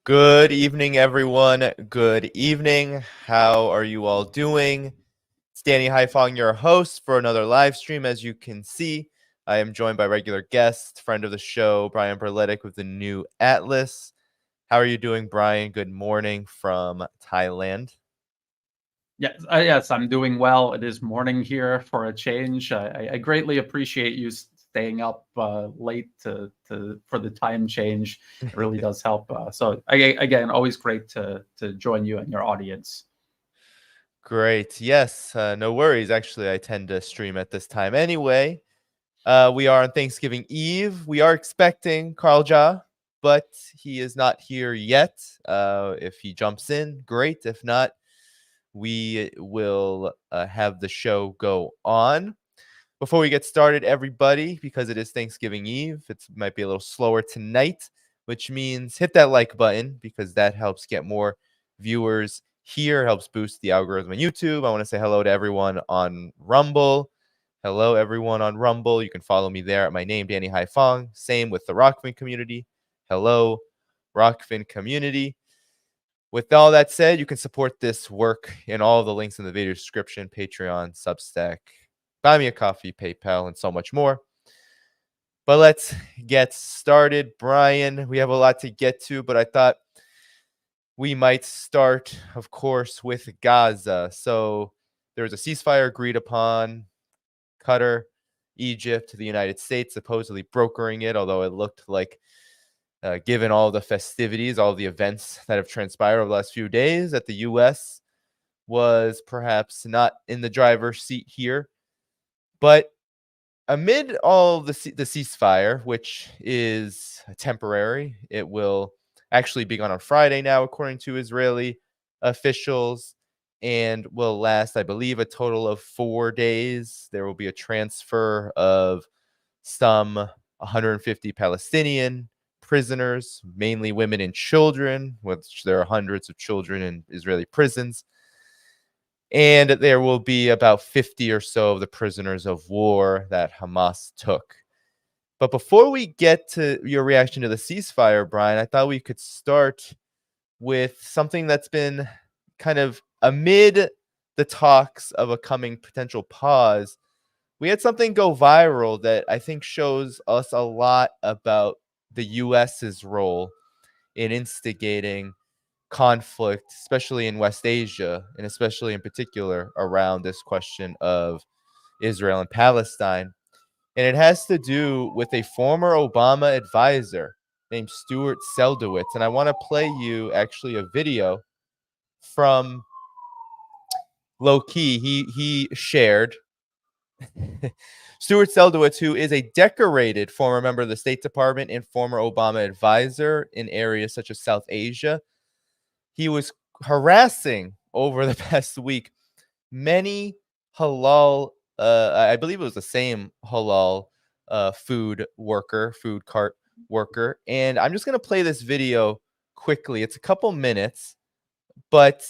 Good evening, everyone. Good evening. How are you all doing? It's Danny Dhaiphong, your host for another live stream. As you can see, I am joined by regular guest, friend of the show, Brian Berletic with the new Atlas. How are you doing, Brian? Good morning from Thailand. Yes, I'm doing well. It is morning here for a change. I greatly appreciate you staying up late for the time change. It really does help. Again, always great to join you and your audience. Great. Yes, no worries. Actually, I tend to stream at this time anyway. We are on Thanksgiving Eve. We are expecting Carl Ja, but he is not here yet. If he jumps in, great. If not, we will have the show go on. Before we get started, everybody, because it is Thanksgiving Eve, it might be a little slower tonight, which means hit that like button because that helps get more viewers here, helps boost the algorithm on YouTube. I want to say hello to everyone on Rumble. Hello, everyone on Rumble. You can follow me there at my name, Danny Dhaiphong. Same with the Rockfin community. Hello, Rockfin community. With all that said, you can support this work in all of the links in the video description, Patreon, Substack, Buy Me a Coffee, PayPal, and so much more. But let's get started. Brian, we have a lot to get to, but I thought we might start, of course, with Gaza. So there was a ceasefire agreed upon. Qatar, Egypt, the United States supposedly brokering it, although it looked like, given all the festivities, all the events that have transpired over the last few days, that the U.S. was perhaps not in the driver's seat here. But amid all the ceasefire, which is temporary, it will actually begin on Friday now, according to Israeli officials, and will last, I believe, a total of 4 days. There will be a transfer of some 150 Palestinian prisoners, mainly women and children, which there are hundreds of children in Israeli prisons. And there will be about 50 or so of the prisoners of war that Hamas took. But before we get to your reaction to the ceasefire, Brian, I thought we could start with something that's been kind of amid the talks of a coming potential pause. We had something go viral that I think shows us a lot about the US's role in instigating conflict, especially in West Asia, and especially in particular around this question of Israel and Palestine. And it has to do with a former Obama advisor named Stuart Seldowitz. And I want to play you actually a video from Low Key. He shared Stuart Seldowitz, who is a decorated former member of the State Department and former Obama advisor in areas such as South Asia. He was harassing over the past week many halal, I believe it was the same halal food cart worker. And I'm just going to play this video quickly. It's a couple minutes, but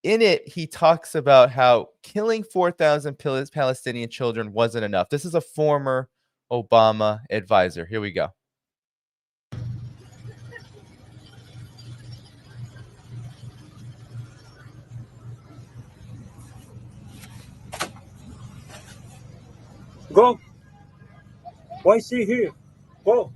in it, he talks about how killing 4,000 Palestinian children wasn't enough. This is a former Obama advisor. Here we go. Go. Why is he here? Go.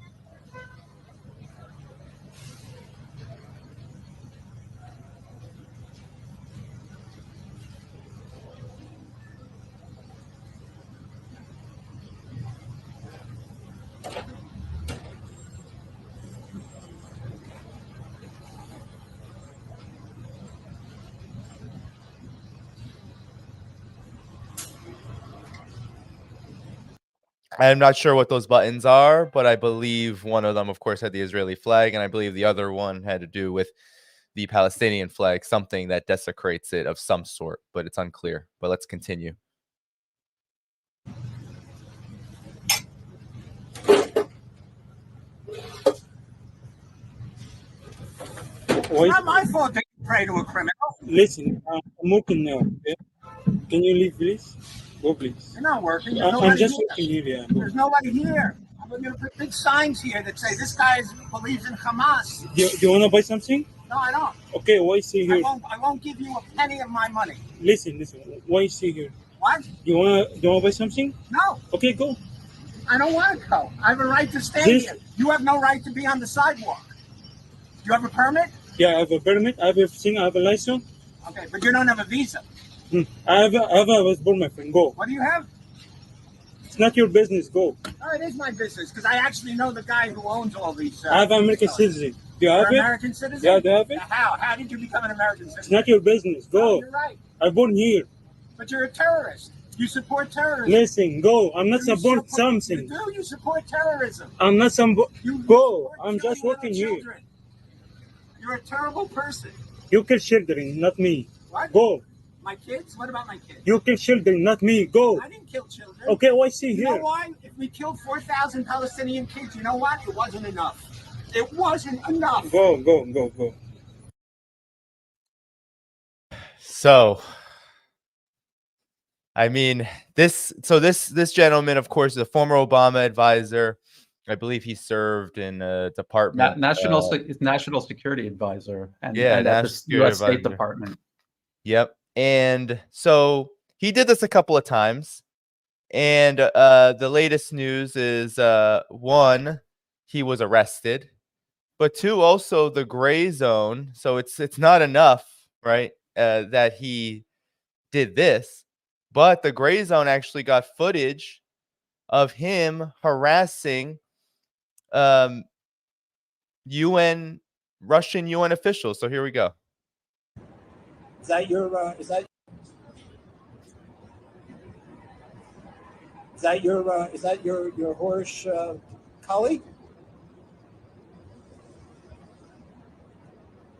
I'm not sure what those buttons are, but I believe one of them, of course, had the Israeli flag, and I believe the other one had to do with the Palestinian flag, something that desecrates it of some sort, but it's unclear. But let's continue. Why? Not my fault that you pray to a criminal. Listen, I'm working now. Okay? Can you leave, please? Go, please. You're not working. I'm just working here. Yeah. There's nobody here. I'm going to put big signs here that say this guy believes in Hamas. Do you want to buy something? No, I don't. Okay, why see here? I won't give you a penny of my money. Listen. Why see here? What? Do you wanna buy something? No, Okay, go. I don't want to go. I have a right to stand This- here. You have no right to be on the sidewalk. Do you have a permit? Yeah, I have a permit. I have everything. I have a license. Okay, but you don't have a visa. I have a passport, my friend. Go. What do you have? It's not your business. Go. Oh, it is my business because I actually know the guy who owns all these. I have an American citizen. Do you You're have an it? American citizen? Yeah, do you have it? How? How did you become an American It's citizen? not your business. Oh, Go. you're right. I'm born here. But you're a terrorist. You support terrorism. Listen, go. I'm not You support support- something. You do. You support terrorism. I'm not some. You Go. support I'm just killing working little here. children. You're a terrible person. You kill children, not me. What? Go. My kids? What about my kids? You kill children, not me. Go. I didn't kill children. Okay, why see You know here? why? If we killed 4,000 Palestinian kids, you know what? It wasn't enough. It wasn't enough. Go. So, I mean, this gentleman, of course, is a former Obama advisor. I believe he served in a department. National Security Advisor and at National the Security U.S. State Advisor. Department. Yep. And so he did this a couple of times. And the latest news is one, he was arrested, but two, also the gray zone. So it's not enough, right? That he did this, but the gray zone actually got footage of him harassing Russian UN officials. So here we go. Is that your Horsch colleague?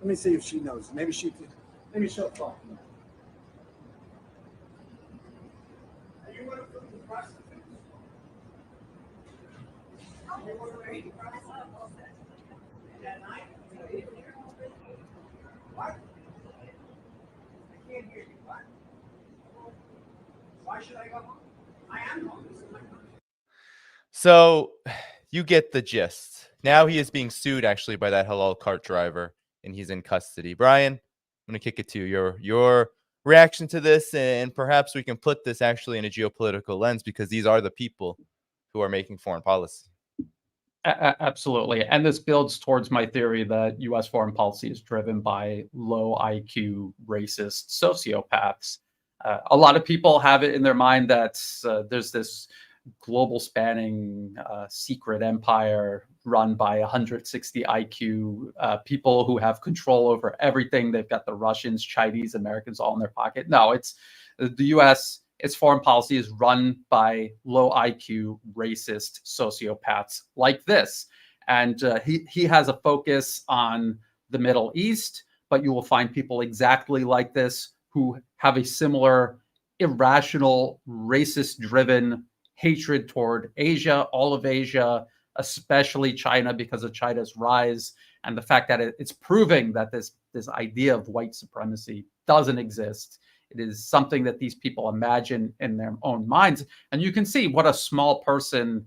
Let me see if she knows. Maybe she'll talk. Are you one of the prostitutes? At night? What? I can't hear you. What? Why should I go home? I am home. This is my country. So you get the gist. Now he is being sued actually by that halal cart driver, and he's in custody. Brian, I'm going to kick it to you. Your reaction to this, and perhaps we can put this actually in a geopolitical lens because these are the people who are making foreign policy. Absolutely. And this builds towards my theory that U.S. foreign policy is driven by low IQ, racist sociopaths. A lot of people have it in their mind that there's this global spanning secret empire run by 160 IQ people who have control over everything. They've got the Russians, Chinese, Americans all in their pocket. No, it's the U.S. Its foreign policy is run by low IQ, racist sociopaths like this. And he has a focus on the Middle East, but you will find people exactly like this who have a similar irrational, racist-driven hatred toward Asia, all of Asia, especially China, because of China's rise and the fact that it's proving that this idea of white supremacy doesn't exist. It is something that these people imagine in their own minds. And you can see what a small person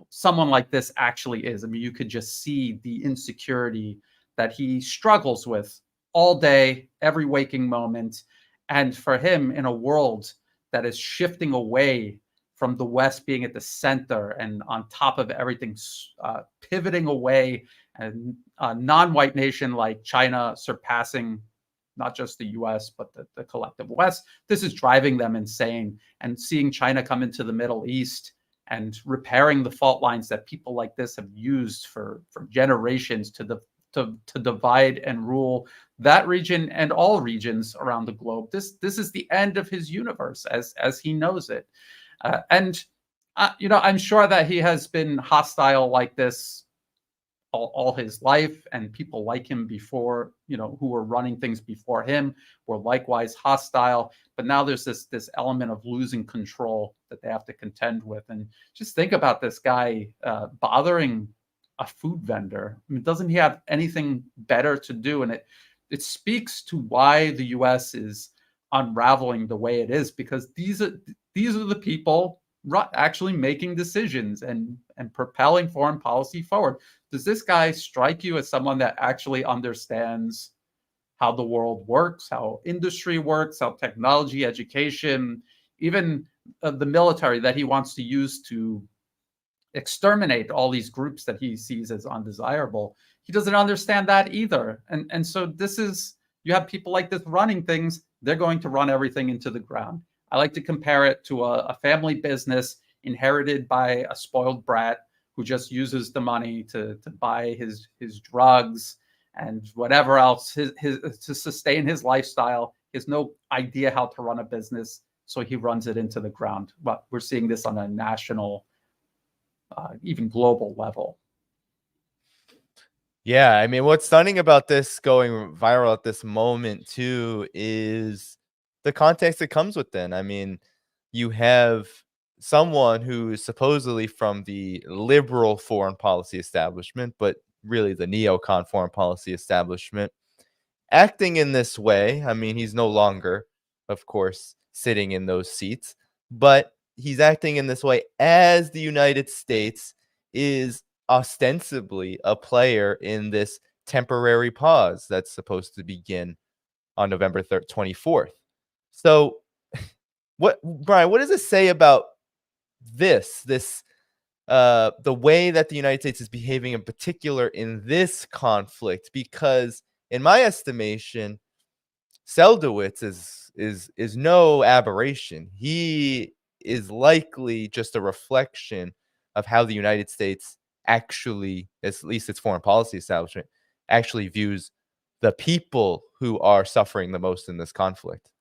someone like this actually is. I mean, you could just see the insecurity that he struggles with all day, every waking moment. And for him, in a world that is shifting away from the West being at the center and on top of everything, pivoting away, and a non-white nation like China surpassing not just the US, but the collective West, this is driving them insane. And seeing China come into the Middle East and repairing the fault lines that people like this have used for generations to divide and rule that region and all regions around the globe. This is the end of his universe as he knows it. I'm sure that he has been hostile like this all his life, and people like him before, who were running things before him were likewise hostile. But now there's this element of losing control that they have to contend with. And just think about this guy bothering a food vendor. I mean, doesn't he have anything better to do? And it speaks to why the U.S. is unraveling the way it is, because these are the people actually making decisions and and propelling foreign policy forward. Does this guy strike you as someone that actually understands how the world works, how industry works, how technology, education, even the military that he wants to use to exterminate all these groups that he sees as undesirable? He doesn't understand that either. And so this is, you have people like this running things, they're going to run everything into the ground. I like to compare it to a family business inherited by a spoiled brat who just uses the money to buy his drugs and whatever else to sustain his lifestyle. He has no idea how to run a business, so he runs it into the ground. But we're seeing this on a national, even global level. Yeah, I mean, what's stunning about this going viral at this moment too is the context it comes within. I mean, you have someone who is supposedly from the liberal foreign policy establishment, but really the neocon foreign policy establishment, acting in this way. I mean, he's no longer, of course, sitting in those seats, but he's acting in this way as the United States is ostensibly a player in this temporary pause that's supposed to begin on November 24th. So, Brian, what does it say about this the way that the United States is behaving in particular in this conflict? Because in my estimation, Seldowitz is no aberration. He is likely just a reflection of how the United States actually, at least its foreign policy establishment, actually views the people who are suffering the most in this conflict.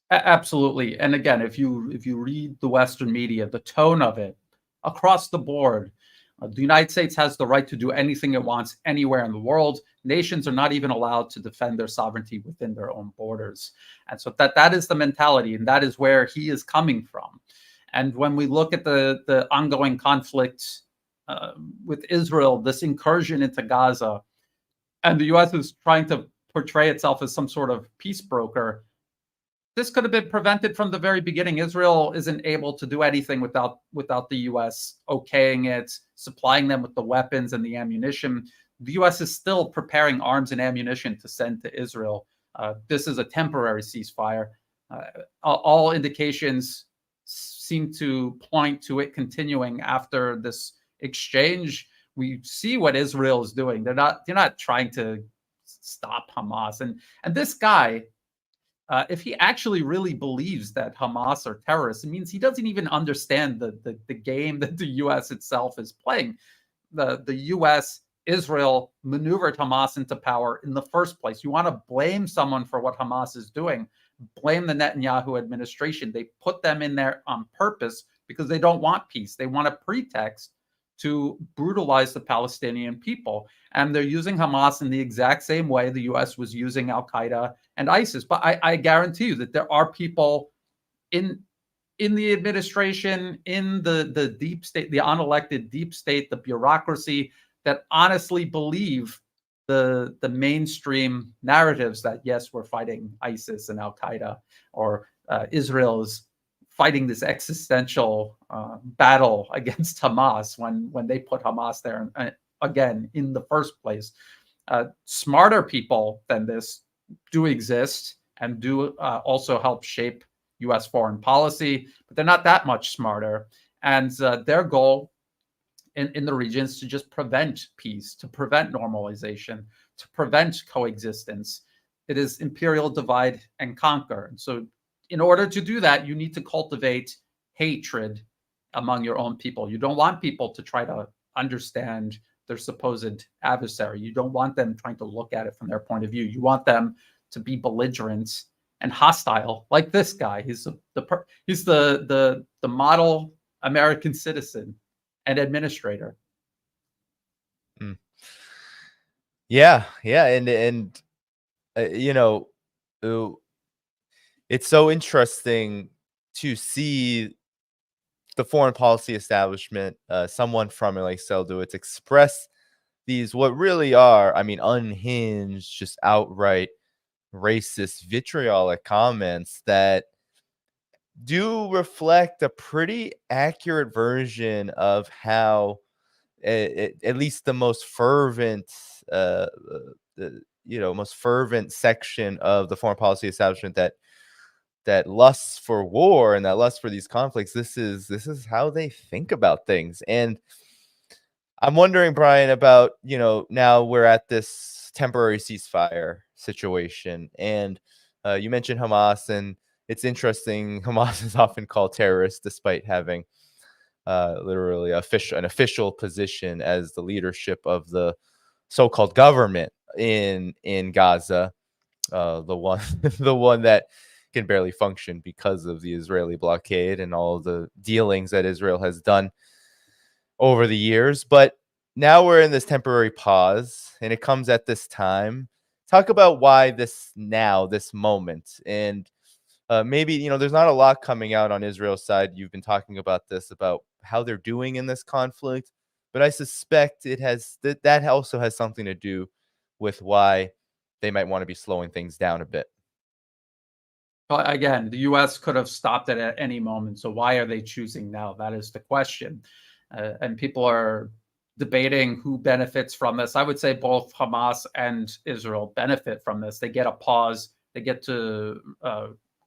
Absolutely. And again, if you read the Western media, the tone of it across the board, the United States has the right to do anything it wants anywhere in the world. Nations are not even allowed to defend their sovereignty within their own borders. And so that is the mentality, and that is where he is coming from. And when we look at the ongoing conflict with Israel, this incursion into Gaza, and the U.S. is trying to portray itself as some sort of peace broker, this could have been prevented from the very beginning. Israel isn't able to do anything without the U.S. okaying it, supplying them with the weapons and the ammunition. The U.S. is still preparing arms and ammunition to send to Israel. This is a temporary ceasefire. All indications seem to point to it continuing after this exchange. We see what Israel is doing. They're not trying to stop Hamas. And this guy, if he actually really believes that Hamas are terrorists, it means he doesn't even understand the game that the U.S. itself is playing. The U.S., Israel maneuvered Hamas into power in the first place. You want to blame someone for what Hamas is doing, blame the Netanyahu administration. They put them in there on purpose because they don't want peace. They want a pretext to brutalize the Palestinian people. And they're using Hamas in the exact same way the U.S. was using Al-Qaeda and ISIS. But I guarantee you that there are people in the administration, in the deep state, the unelected deep state, the bureaucracy, that honestly believe the mainstream narratives that, yes, we're fighting ISIS and Al-Qaeda, or Israel is fighting this existential battle against Hamas when they put Hamas there again in the first place. Smarter people than this do exist and do also help shape U.S. foreign policy, but they're not that much smarter. And their goal in the region is to just prevent peace, to prevent normalization, to prevent coexistence. It is imperial divide and conquer. And so in order to do that, you need to cultivate hatred among your own people. You don't want people to try to understand their supposed adversary. You don't want them trying to look at it from their point of view. You want them to be belligerent and hostile, like this guy. He's the model American citizen and administrator. Yeah, and you know, it's so interesting to see the foreign policy establishment, someone from it like Seldowitz, express these what really are, I mean, unhinged, just outright racist, vitriolic comments that do reflect a pretty accurate version of how at least the most fervent, most fervent section of the foreign policy establishment that lusts for war and that lusts for these conflicts. This is how they think about things. And I'm wondering, Brian, about, now we're at this temporary ceasefire situation, and you mentioned Hamas, and it's interesting. Hamas is often called terrorists, despite having literally an official position as the leadership of the so-called government in Gaza, the one the one that can barely function because of the Israeli blockade and all of the dealings that Israel has done over the years. But now we're in this temporary pause, and it comes at this time. Talk about why this moment, and maybe, there's not a lot coming out on Israel's side. You've been talking about this, about how they're doing in this conflict, but I suspect it has that also has something to do with why they might want to be slowing things down a bit. Well, again, the U.S. could have stopped it at any moment. So why are they choosing now? That is the question. And people are debating who benefits from this. I would say both Hamas and Israel benefit from this. They get a pause. They get to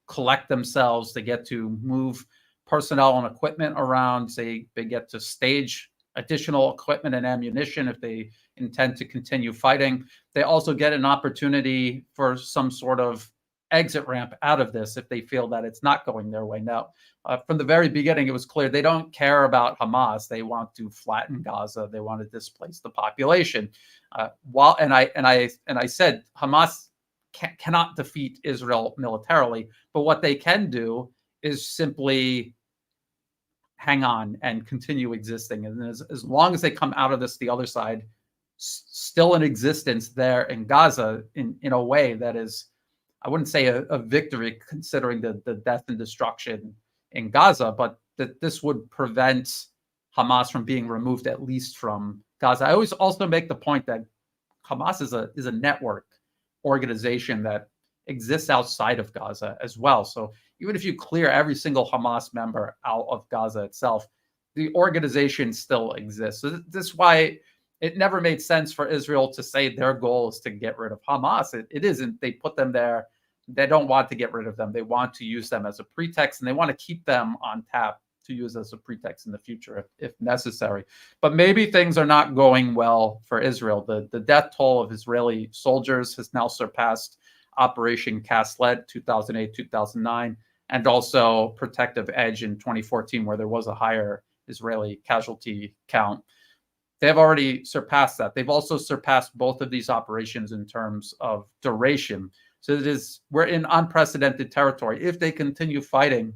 collect themselves. They get to move personnel and equipment around. They get to stage additional equipment and ammunition if they intend to continue fighting. They also get an opportunity for some sort of exit ramp out of this if they feel that it's not going their way. Now, from the very beginning, it was clear they don't care about Hamas. They want to flatten Gaza. They want to displace the population. I said Hamas cannot defeat Israel militarily, but what they can do is simply hang on and continue existing. And as long as they come out of this, the other side still in existence there in Gaza in a way that is, I wouldn't say a victory considering the death and destruction in Gaza, but that this would prevent Hamas from being removed at least from Gaza. I always also make the point that Hamas is a network organization that exists outside of Gaza as well. So even if you clear every single Hamas member out of Gaza itself, the organization still exists. So this is why it never made sense for Israel to say their goal is to get rid of Hamas. It isn't. They put them there. They don't want to get rid of them. They want to use them as a pretext, and they want to keep them on tap to use as a pretext in the future if necessary. But maybe things are not going well for Israel. The death toll of Israeli soldiers has now surpassed Operation Cast Lead 2008, 2009, and also Protective Edge in 2014, where there was a higher Israeli casualty count. They've already surpassed that. They've also surpassed both of these operations in terms of duration. So we're in unprecedented territory if they continue fighting.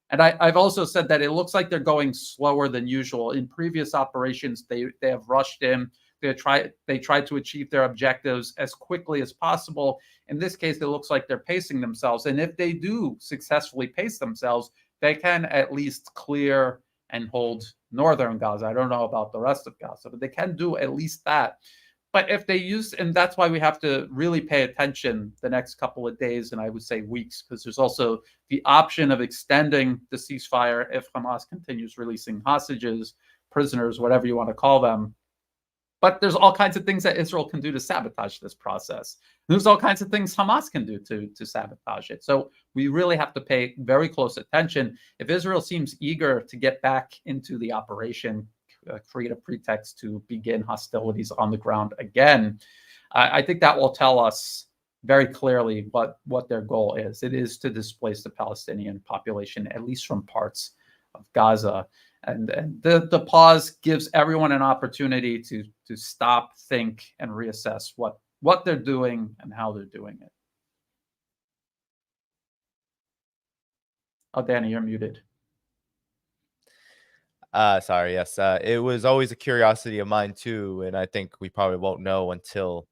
And I've also said that it looks like they're going slower than usual. In previous operations, they have rushed in. They tried to achieve their objectives as quickly as possible. In this case, it looks like they're pacing themselves. And if they do successfully pace themselves, they can at least clear and hold northern Gaza. I don't know about the rest of Gaza, but they can do at least that. But if they use, and that's why we have to really pay attention the next couple of days, and I would say weeks, because there's also the option of extending the ceasefire if Hamas continues releasing hostages, prisoners, whatever you want to call them. But there's all kinds of things that Israel can do to sabotage this process. There's all kinds of things Hamas can do to sabotage it. So we really have to pay very close attention. If Israel seems eager to get back into the operation, create a pretext to begin hostilities on the ground again, I think that will tell us very clearly what their goal is. It is to displace the Palestinian population, at least from parts of Gaza. And the pause gives everyone an opportunity to stop, think, and reassess what they're doing and how they're doing it. Oh, Danny, you're muted. Sorry, yes. It was always a curiosity of mine too, and I think we probably won't know until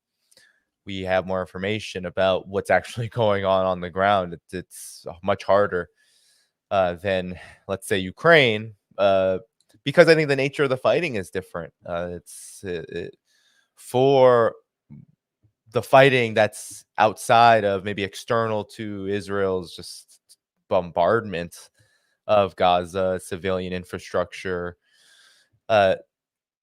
we have more information about what's actually going on the ground. It's much harder than, let's say, Ukraine, because I think the nature of the fighting is different. For the fighting that's outside of maybe external to Israel's just bombardment of Gaza, civilian infrastructure.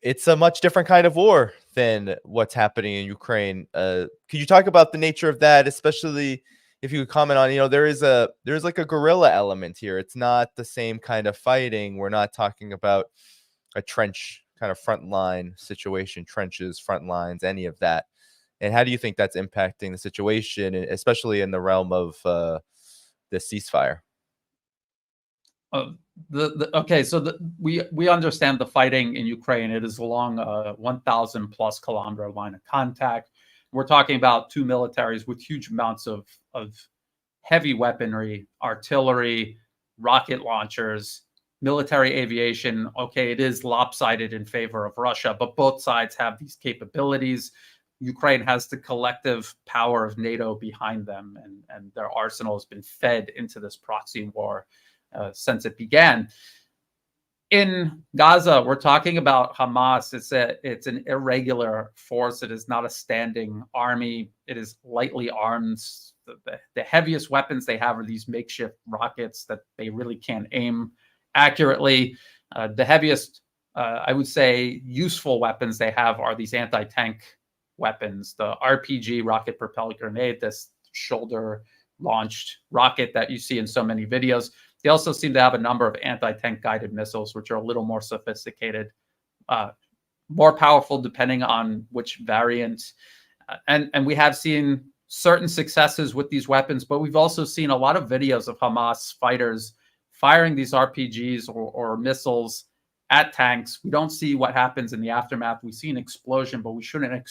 It's a much different kind of war than what's happening in Ukraine. Could you talk about the nature of that, especially if you could comment on, there's like a guerrilla element here. It's not the same kind of fighting. We're not talking about a trench kind of front line situation, trenches, front lines, any of that. And how do you think that's impacting the situation, especially in the realm of the ceasefire? Okay, so we understand the fighting in Ukraine. It is along a 1,000 plus kilometer line of contact. We're talking about two militaries with huge amounts of heavy weaponry, artillery, rocket launchers, military aviation. Okay, it is lopsided in favor of Russia, but both sides have these capabilities. Ukraine has the collective power of NATO behind them, and their arsenal has been fed into this proxy war since it began. In Gaza, we're talking about Hamas. It's an irregular force. It is not a standing army. It is lightly armed. The heaviest weapons they have are these makeshift rockets that they really can't aim accurately. The heaviest, I would say, useful weapons they have are these anti-tank weapons. The RPG, rocket propelled grenade, this shoulder-launched rocket that you see in so many videos. They also seem to have a number of anti-tank guided missiles, which are a little more sophisticated, more powerful depending on which variant. And we have seen certain successes with these weapons, but we've also seen a lot of videos of Hamas fighters firing these RPGs or missiles at tanks. We don't see what happens in the aftermath. We see an explosion, but we shouldn't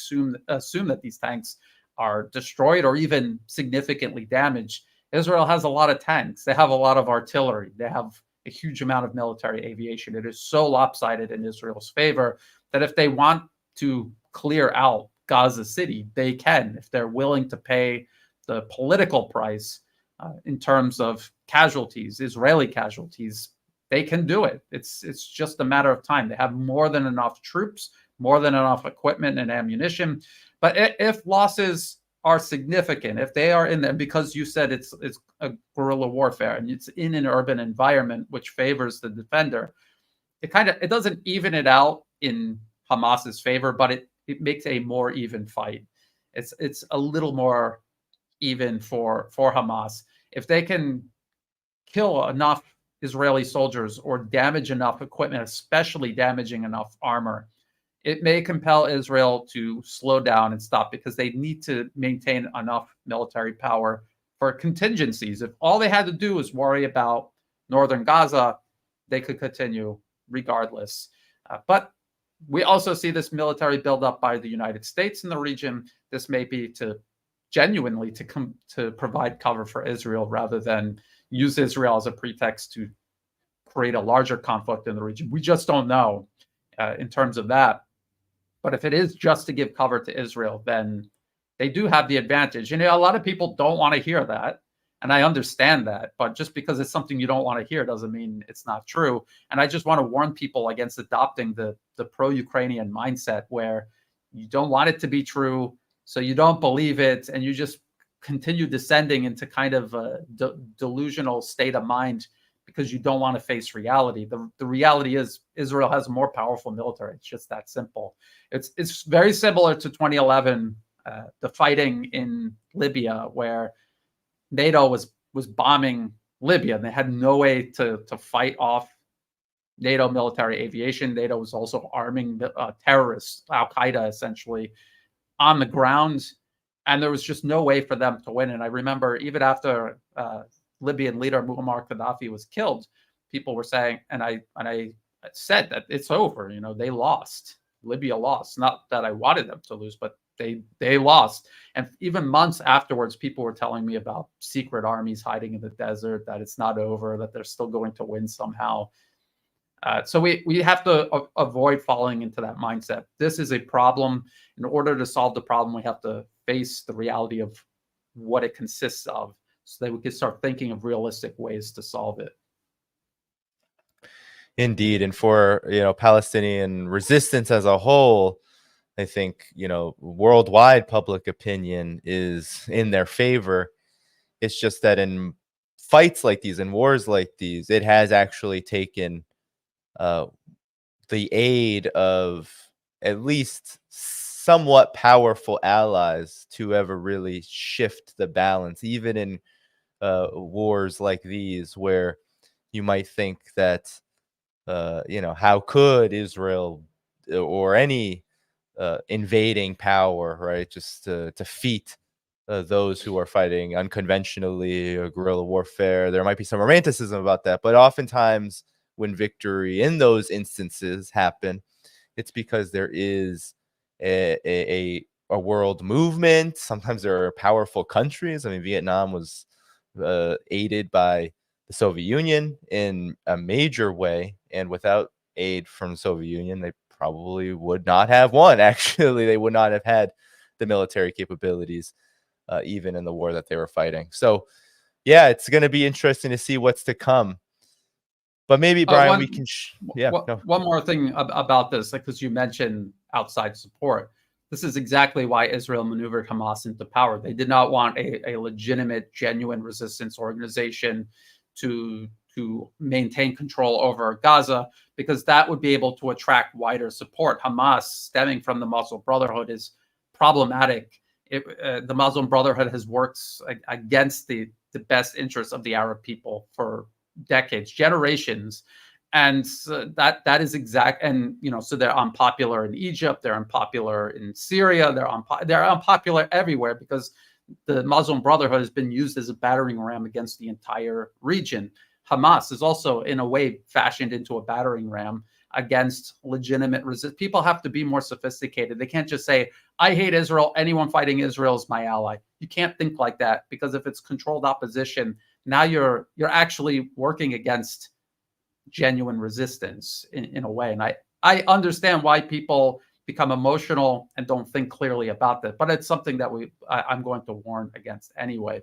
assume that these tanks are destroyed or even significantly damaged. Israel has a lot of tanks. They have a lot of artillery. They have a huge amount of military aviation. It is so lopsided in Israel's favor that if they want to clear out Gaza City, they can, if they're willing to pay the political price in terms of casualties, Israeli casualties, they can do it. It's just a matter of time. They have more than enough troops, more than enough equipment and ammunition. But if losses are significant, if they are in there, because you said it's a guerrilla warfare and it's in an urban environment which favors the defender, it doesn't even it out in Hamas's favor, but it makes a more even fight. It's a little more even for Hamas. If they can kill enough Israeli soldiers or damage enough equipment, especially damaging enough armor, it may compel Israel to slow down and stop, because they need to maintain enough military power for contingencies. If all they had to do was worry about northern Gaza, they could continue regardless. But we also see this military buildup by the United States in the region. This may be genuinely to provide cover for Israel rather than use Israel as a pretext to create a larger conflict in the region. We just don't know in terms of that. But if it is just to give cover to Israel, then they do have the advantage. And a lot of people don't want to hear that. And I understand that. But just because it's something you don't want to hear doesn't mean it's not true. And I just want to warn people against adopting the pro-Ukrainian mindset where you don't want it to be true, so you don't believe it, and you just continue descending into kind of a delusional state of mind because you don't want to face reality. The reality is Israel has a more powerful military. It's just that simple. It's very similar to 2011, the fighting in Libya, where NATO was bombing Libya, and they had no way to fight off NATO military aviation. NATO was also arming terrorists, Al-Qaeda essentially, on the ground, and there was just no way for them to win. And I remember even after Libyan leader Muammar Gaddafi was killed, people were saying, and I said that it's over. They lost. Libya lost. Not that I wanted them to lose, but they lost. And even months afterwards, people were telling me about secret armies hiding in the desert, that it's not over, that they're still going to win somehow. So we have to avoid falling into that mindset. This is a problem. In order to solve the problem, we have to face the reality of what it consists of, so that we can start thinking of realistic ways to solve it. Indeed. And for, Palestinian resistance as a whole, I think, worldwide public opinion is in their favor. It's just that in fights like these and wars like these, it has actually taken the aid of at least somewhat powerful allies to ever really shift the balance, even in wars like these, where you might think that, how could Israel or any invading power, right, just defeat those who are fighting unconventionally or guerrilla warfare? There might be some romanticism about that, but oftentimes when victory in those instances happen, it's because there is a world movement. Sometimes there are powerful countries. I mean, Vietnam was aided by the Soviet Union in a major way, and without aid from the Soviet Union, they probably would not have won. Actually, they would not have had the military capabilities, even in the war that they were fighting. So, yeah, it's going to be interesting to see what's to come. But maybe, Brian, we can... One more thing about this, because you mentioned outside support. This is exactly why Israel maneuvered Hamas into power. They did not want a legitimate, genuine resistance organization to maintain control over Gaza, because that would be able to attract wider support. Hamas, stemming from the Muslim Brotherhood, is problematic. The Muslim Brotherhood has worked against the best interests of the Arab people for decades, generations, and that is exact. And so they're unpopular in Egypt, they're unpopular in Syria, they're unpopular everywhere, because the Muslim Brotherhood has been used as a battering ram against the entire region. Hamas is also, in a way, fashioned into a battering ram against legitimate resistance. People have to be more sophisticated. They can't just say, I hate Israel, anyone fighting Israel is my ally. You can't think like that, because if it's controlled opposition, now you're actually working against genuine resistance in a way. And I understand why people become emotional and don't think clearly about that, but it's something that I'm going to warn against anyway.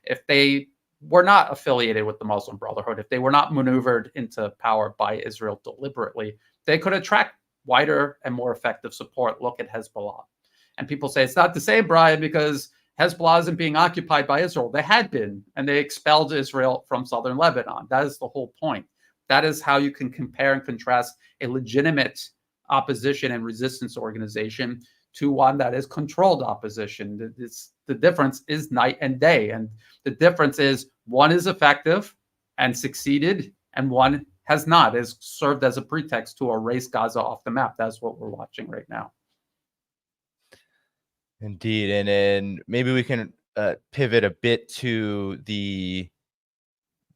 If they were not affiliated with the Muslim Brotherhood, if they were not maneuvered into power by Israel deliberately, they could attract wider and more effective support. Look at Hezbollah. And people say it's not the same, Brian, because Hezbollah isn't being occupied by Israel. They had been, and they expelled Israel from southern Lebanon. That is the whole point. That is how you can compare and contrast a legitimate opposition and resistance organization to one that is controlled opposition. The difference is night and day. And the difference is one is effective and succeeded, and one has not, has served as a pretext to erase Gaza off the map. That's what we're watching right now. Indeed. And then maybe we can pivot a bit to the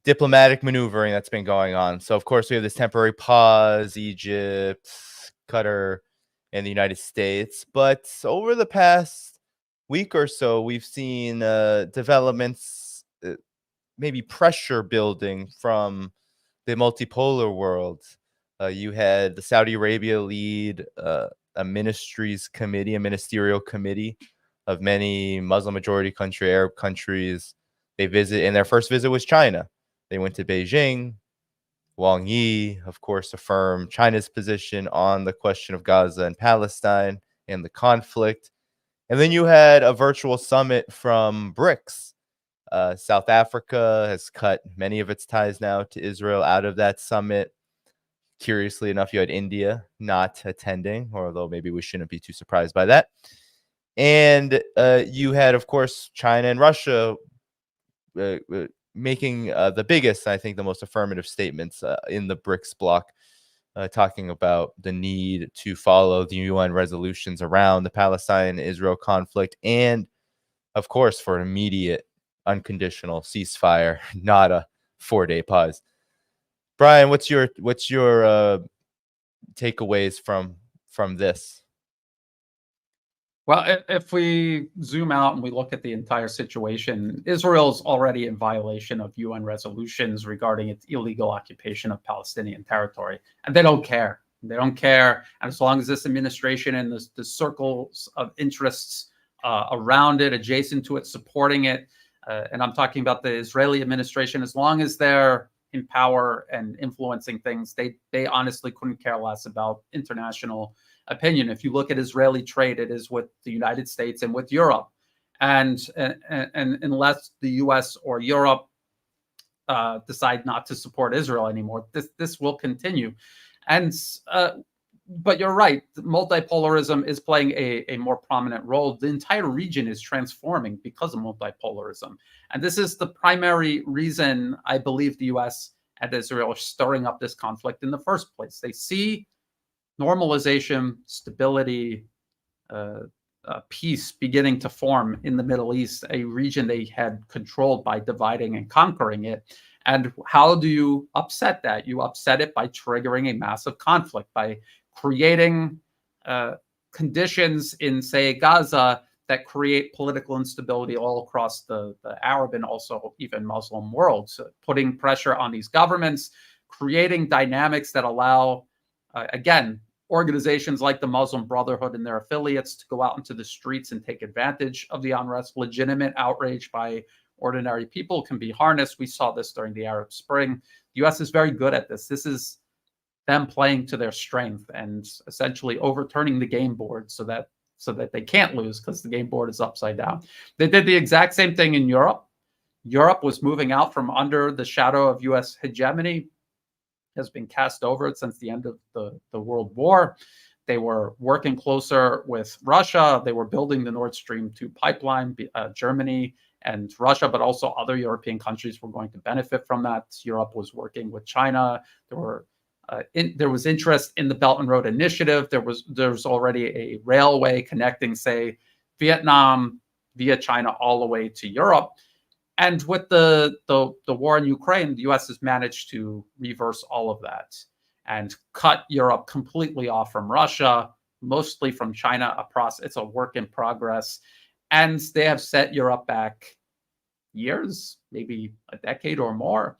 diplomatic maneuvering that's been going on. So, of course, we have this temporary pause, Egypt, Qatar, and the United States. But over the past week or so, we've seen developments, maybe pressure building from the multipolar world. You had the Saudi Arabia lead a ministerial committee of many Muslim majority country, Arab countries. They visit, and their first visit was China. They went to Beijing. Wang Yi, of course, affirmed China's position on the question of Gaza and Palestine and the conflict. And then you had a virtual summit from BRICS. South Africa has cut many of its ties now to Israel out of that summit. Curiously enough, you had India not attending, although maybe we shouldn't be too surprised by that. And you had, of course, China and Russia making the biggest, I think, the most affirmative statements in the BRICS bloc, talking about the need to follow the UN resolutions around the Palestine-Israel conflict, and, of course, for an immediate, unconditional ceasefire, not a 4-day pause. Brian, what's your takeaways from this? Well, if we zoom out and we look at the entire situation, Israel's already in violation of UN resolutions regarding its illegal occupation of Palestinian territory, and they don't care. They don't care. And as long as this administration and the circles of interests around it, adjacent to it, supporting it, and I'm talking about the Israeli administration, as long as they're in power and influencing things, they honestly couldn't care less about international opinion. If you look at Israeli trade, it is with the United States and with Europe, and unless the U.S. or Europe decide not to support Israel anymore. This will continue, and but you're right. Multipolarism is playing a more prominent role. The entire region is transforming because of multipolarism, and this is the primary reason I believe the U.S. and Israel are stirring up this conflict in the first place. They see normalization, stability, peace beginning to form in the Middle East, a region they had controlled by dividing and conquering it. And how do you upset that? You upset it by triggering a massive conflict, by creating conditions in, say, Gaza that create political instability all across the Arab and also even Muslim world, so putting pressure on these governments, creating dynamics that allow, again, organizations like the Muslim Brotherhood and their affiliates to go out into the streets and take advantage of the unrest. Legitimate outrage by ordinary people can be harnessed. We saw this during the Arab Spring. The U.S. is very good at this. This is them playing to their strength and essentially overturning the game board so that they can't lose because the game board is upside down. They did the exact same thing in Europe. Europe was moving out from under the shadow of U.S. hegemony, has been cast over since the end of the World War. They were working closer with Russia. They were building the Nord Stream 2 pipeline. Germany and Russia, but also other European countries were going to benefit from that. Europe was working with China. There was interest in the Belt and Road Initiative. There was already a railway connecting, say, Vietnam via China all the way to Europe. And with the war in Ukraine, the U.S. has managed to reverse all of that and cut Europe completely off from Russia, mostly from China. It's a work in progress. And they have set Europe back years, maybe a decade or more.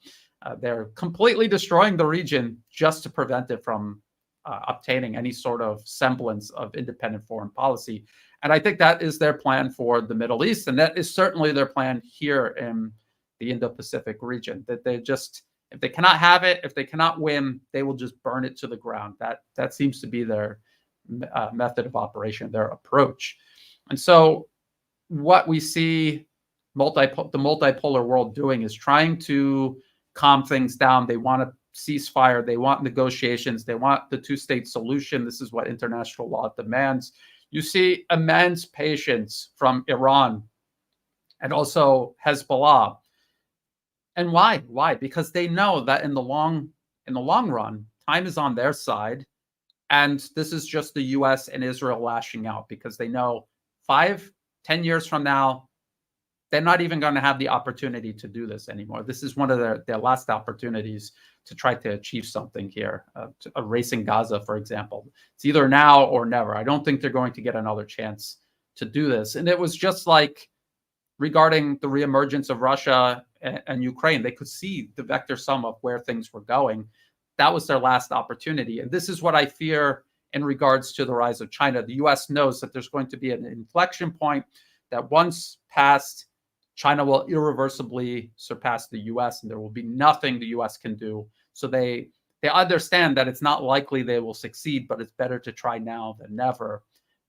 They're completely destroying the region just to prevent it from obtaining any sort of semblance of independent foreign policy. And I think that is their plan for the Middle East. And that is certainly their plan here in the Indo-Pacific region, that they just, if they cannot have it, if they cannot win, they will just burn it to the ground. That seems to be their method of operation, their approach. And so what we see the multipolar world doing is trying to calm things down. They want a ceasefire. They want negotiations. They want the two-state solution. This is what international law demands. You see immense patience from Iran and also Hezbollah. And why? Why? Because they know that in the long run, time is on their side. And this is just the US and Israel lashing out because they know 5-10 years from now, they're not even going to have the opportunity to do this anymore. This is one of their last opportunities to try to achieve something here, erasing Gaza, for example. It's either now or never. I don't think they're going to get another chance to do this. And it was just like regarding the reemergence of Russia and Ukraine. They could see the vector sum of where things were going. That was their last opportunity. And this is what I fear in regards to the rise of China. The US knows that there's going to be an inflection point that once passed, China will irreversibly surpass the US, and there will be nothing the US can do. So they understand that it's not likely they will succeed, but it's better to try now than never.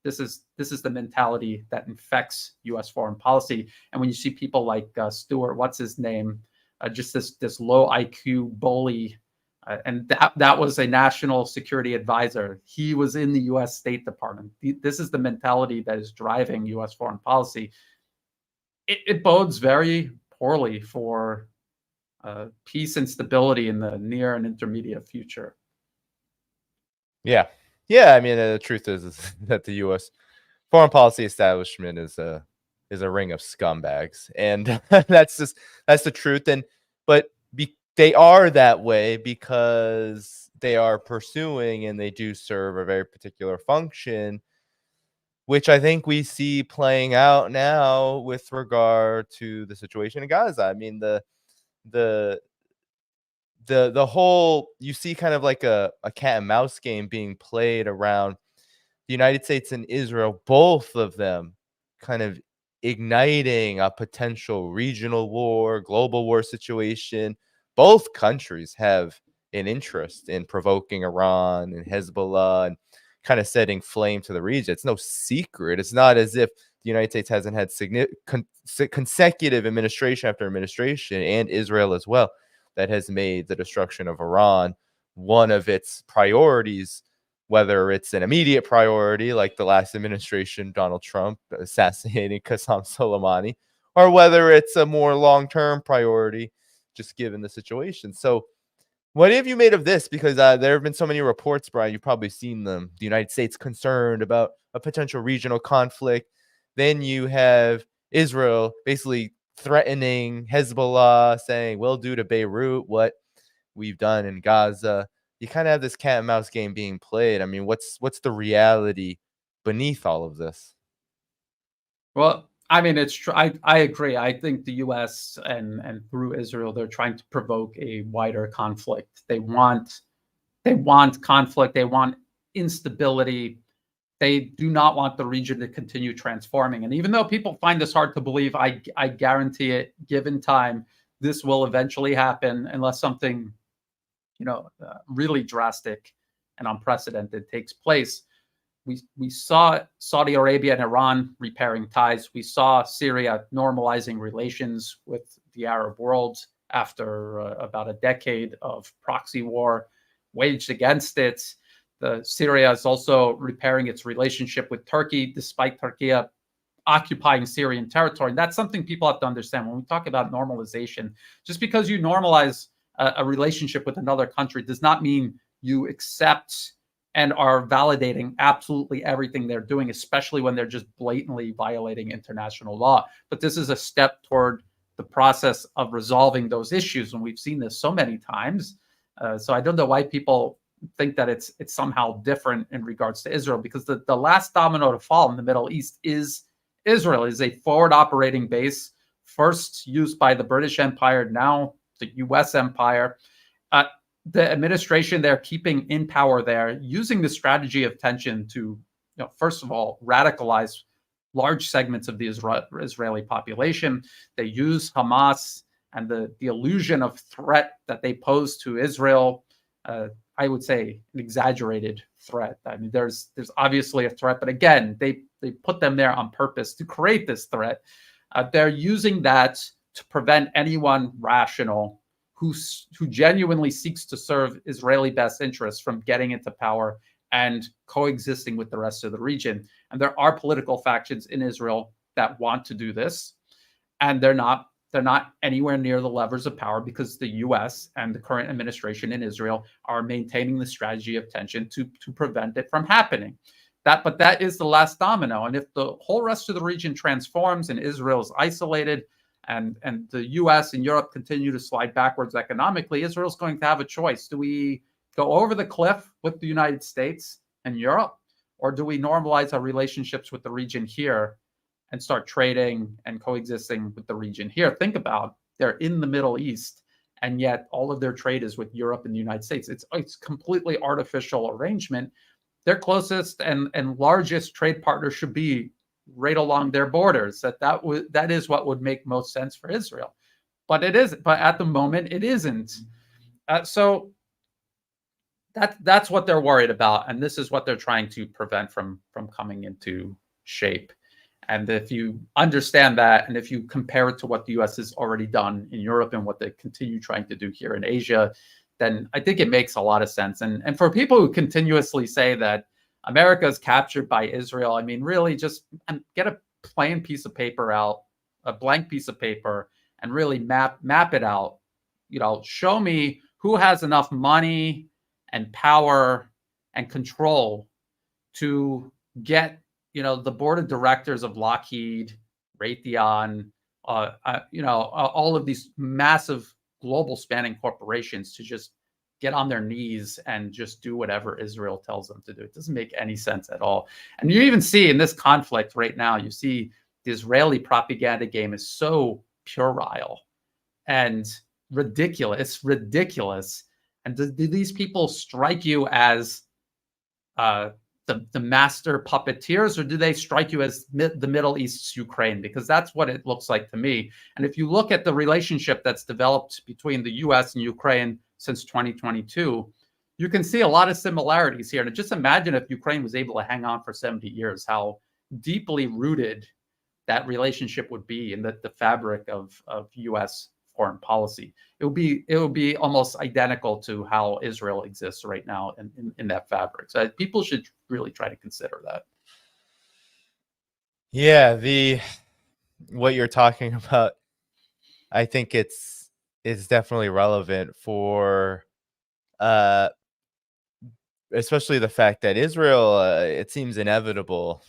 This is the mentality that infects US foreign policy. And when you see people like Stewart, what's his name, just this low IQ bully, and that was a national security advisor. He was in the US State Department. This is the mentality that is driving US foreign policy. It bodes very poorly for peace and stability in the near and intermediate future. Yeah. I mean, the truth is that the U.S. foreign policy establishment is a ring of scumbags, and that's the truth. But they are that way because they are pursuing and they do serve a very particular function, which I think we see playing out now with regard to the situation in Gaza. I mean, the whole, you see kind of like a cat and mouse game being played around the United States and Israel, both of them kind of igniting a potential regional war, global war situation. Both countries have an interest in provoking Iran and Hezbollah and kind of setting flame to the region. It's no secret. It's not as if the United States hasn't had consecutive administration after administration, and Israel as well, that has made the destruction of Iran one of its priorities, whether it's an immediate priority like the last administration, Donald Trump assassinating Qasem Soleimani, or whether it's a more long-term priority, just given the situation. So what have you made of this? Because there have been so many reports, Brian, you've probably seen them. The United States concerned about a potential regional conflict. Then you have Israel basically threatening Hezbollah, saying, we'll do to Beirut what we've done in Gaza. You kind of have this cat and mouse game being played. I mean, what's the reality beneath all of this? Well, I mean, it's true. I agree. I think the U.S. and through Israel, they're trying to provoke a wider conflict. They want conflict. They want instability. They do not want the region to continue transforming. And even though people find this hard to believe, I guarantee it, given time, this will eventually happen unless something, really drastic and unprecedented takes place. We saw Saudi Arabia and Iran repairing ties. We saw Syria normalizing relations with the Arab world after about a decade of proxy war waged against it. Syria is also repairing its relationship with Turkey, despite Turkey occupying Syrian territory. And that's something people have to understand. When we talk about normalization, just because you normalize a relationship with another country does not mean you accept and are validating absolutely everything they're doing, especially when they're just blatantly violating international law. But this is a step toward the process of resolving those issues, and we've seen this so many times. So I don't know why people think that it's somehow different in regards to Israel, because the last domino to fall in the Middle East is Israel. Is a forward operating base, first used by the British Empire, now the U.S. Empire. The administration they're keeping in power there, using the strategy of tension to, first of all, radicalize large segments of the Israeli population. They use Hamas and the illusion of threat that they pose to Israel. I would say an exaggerated threat. I mean, there's obviously a threat, but again, they put them there on purpose to create this threat. They're using that to prevent anyone rational who genuinely seeks to serve Israeli best interests from getting into power and coexisting with the rest of the region. And there are political factions in Israel that want to do this, and they're not anywhere near the levers of power because the U.S. and the current administration in Israel are maintaining the strategy of tension to prevent it from happening. But that is the last domino. And if the whole rest of the region transforms and Israel is isolated, and the U.S. and Europe continue to slide backwards economically, Israel's going to have a choice. Do we go over the cliff with the United States and Europe, or do we normalize our relationships with the region here and start trading and coexisting with the region here? Think about, they're in the Middle East, and yet all of their trade is with Europe and the United States. It's completely artificial arrangement. Their closest and largest trade partner should be right along their borders. That is what would make most sense for Israel, but it isn't. But at the moment, it isn't. So that's what they're worried about, and this is what they're trying to prevent from coming into shape. And if you understand that, and if you compare it to what the U.S. has already done in Europe and what they continue trying to do here in Asia, then I think it makes a lot of sense. And for people who continuously say that America is captured by Israel, I mean, really just get a plain piece of paper out, a blank piece of paper, and really map it out. Show me who has enough money and power and control to get, the board of directors of Lockheed, Raytheon, all of these massive global spanning corporations to just get on their knees and just do whatever Israel tells them to do. It doesn't make any sense at all. And you even see in this conflict right now, you see the Israeli propaganda game is so puerile and ridiculous. It's ridiculous. And do these people strike you as the master puppeteers, or do they strike you as the Middle East's Ukraine? Because that's what it looks like to me. And if you look at the relationship that's developed between the U.S. and Ukraine since 2022, you can see a lot of similarities here. And just imagine if Ukraine was able to hang on for 70 years, how deeply rooted that relationship would be in the fabric of U.S. foreign policy. It would be almost identical to how Israel exists right now in that fabric. So people should really try to consider that. Yeah, what you're talking about, I think it's definitely relevant for especially the fact that Israel, it seems inevitable.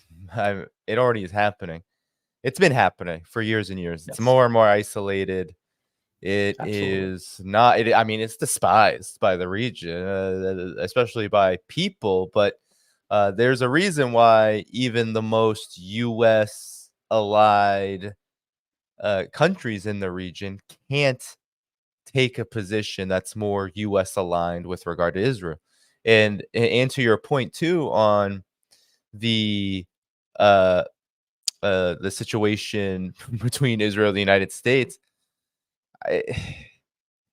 It already is happening. It's been happening for years and years. It's Yes. more and more isolated. It Absolutely. is not. I mean, it's despised by the region, especially by people. But there's a reason why even the most U.S. allied countries in the region can't take a position that's more U.S. aligned with regard to Israel. And to your point too on the the situation between Israel and the United States, I,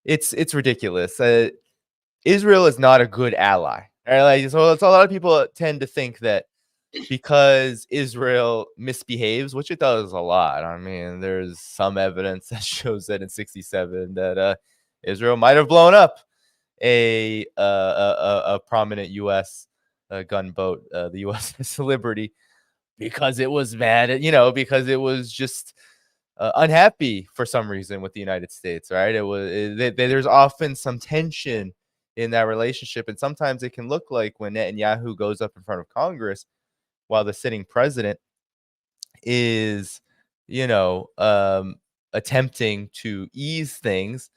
it's ridiculous. Israel is not a good ally. Right? Like, so a lot of people tend to think that because Israel misbehaves, which it does a lot. I mean, there's some evidence that shows that in '67 that Israel might have blown up a prominent U.S. Gunboat, the USS Liberty, because it was mad at, because it was just unhappy for some reason with the United States, right? There's often some tension in that relationship, and sometimes it can look like when Netanyahu goes up in front of Congress while the sitting president is, attempting to ease things,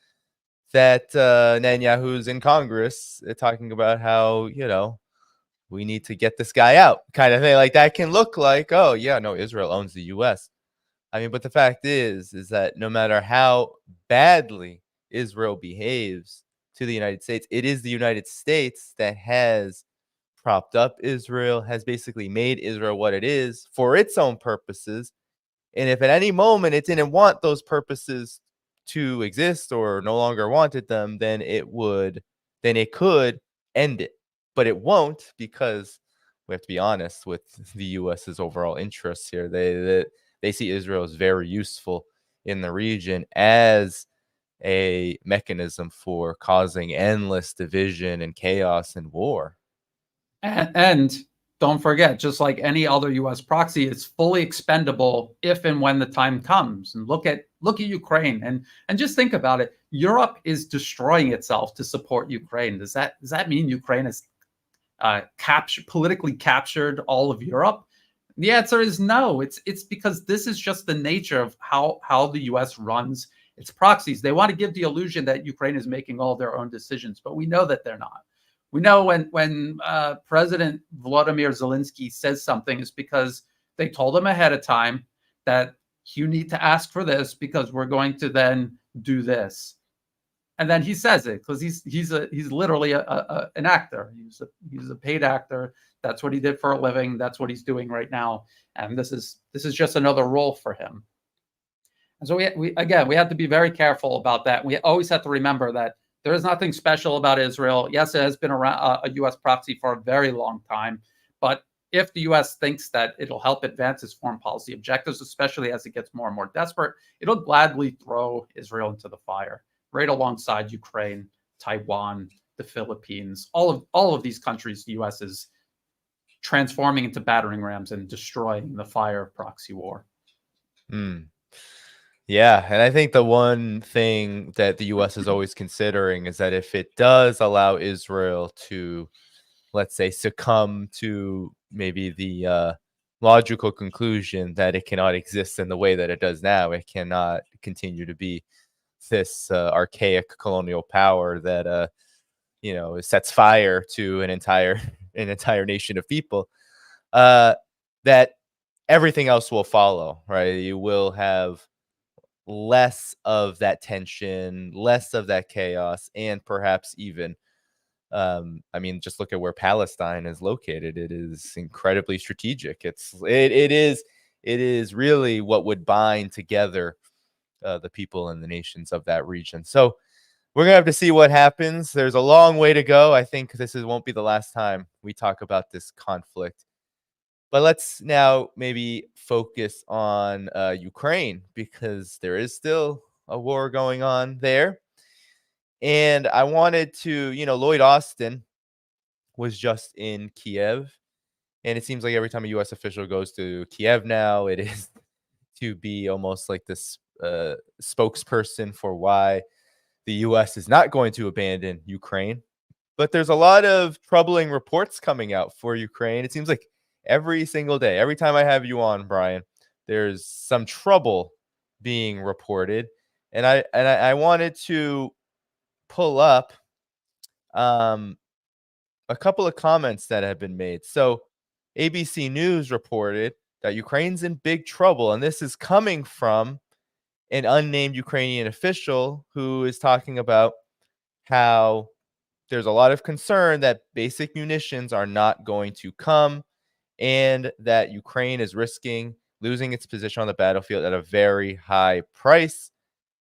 that Netanyahu's in Congress talking about how, we need to get this guy out, kind of thing. Like, that can look like, oh yeah, no, Israel owns the US. I mean, but the fact is that no matter how badly Israel behaves to the United States, it is the United States that has propped up Israel, has basically made Israel what it is for its own purposes. And if at any moment it didn't want those purposes to exist or no longer wanted them, then it could end it. But it won't, because we have to be honest with the US's overall interests here. They see Israel as very useful in the region as a mechanism for causing endless division and chaos and war. And don't forget, just like any other U.S. proxy, it's fully expendable if and when the time comes. And look at Ukraine, and just think about it. Europe is destroying itself to support Ukraine. Does that mean Ukraine has politically captured all of Europe? The answer is no. It's because this is just the nature of how the U.S. runs its proxies. They want to give the illusion that Ukraine is making all their own decisions, but we know that they're not. We know when President Volodymyr Zelensky says something, is because they told him ahead of time that you need to ask for this because we're going to then do this, and then he says it because he's literally an actor. He's a paid actor. That's what he did for a living. That's what he's doing right now, and this is just another role for him. And so we have to be very careful about that. We always have to remember that there is nothing special about Israel. Yes, it has been around a U.S. proxy for a very long time. But if the U.S. thinks that it'll help advance its foreign policy objectives, especially as it gets more and more desperate, it'll gladly throw Israel into the fire, right alongside Ukraine, Taiwan, the Philippines, all of these countries the U.S. is transforming into battering rams and destroying in the fire of proxy war. Yeah, and I think the one thing that the U.S. is always considering is that if it does allow Israel to, let's say, succumb to maybe the logical conclusion that it cannot exist in the way that it does now, it cannot continue to be this archaic colonial power that sets fire to an entire nation of people, that everything else will follow, right? You will have less of that tension, less of that chaos, and perhaps even, just look at where Palestine is located. It is incredibly strategic. It is really what would bind together the people and the nations of that region. So we're gonna have to see what happens. There's a long way to go. I think this won't be the last time we talk about this conflict. But let's now maybe focus on Ukraine, because there is still a war going on there. And I wanted to, Lloyd Austin was just in Kiev. And it seems like every time a U.S. official goes to Kiev now, it is to be almost like this spokesperson for why the U.S. is not going to abandon Ukraine. But there's a lot of troubling reports coming out for Ukraine. It seems like every single day, every time I have you on, Brian, there's some trouble being reported. And I wanted to pull up a couple of comments that have been made. So ABC News reported that Ukraine's in big trouble, and this is coming from an unnamed Ukrainian official who is talking about how there's a lot of concern that basic munitions are not going to come and that Ukraine is risking losing its position on the battlefield at a very high price.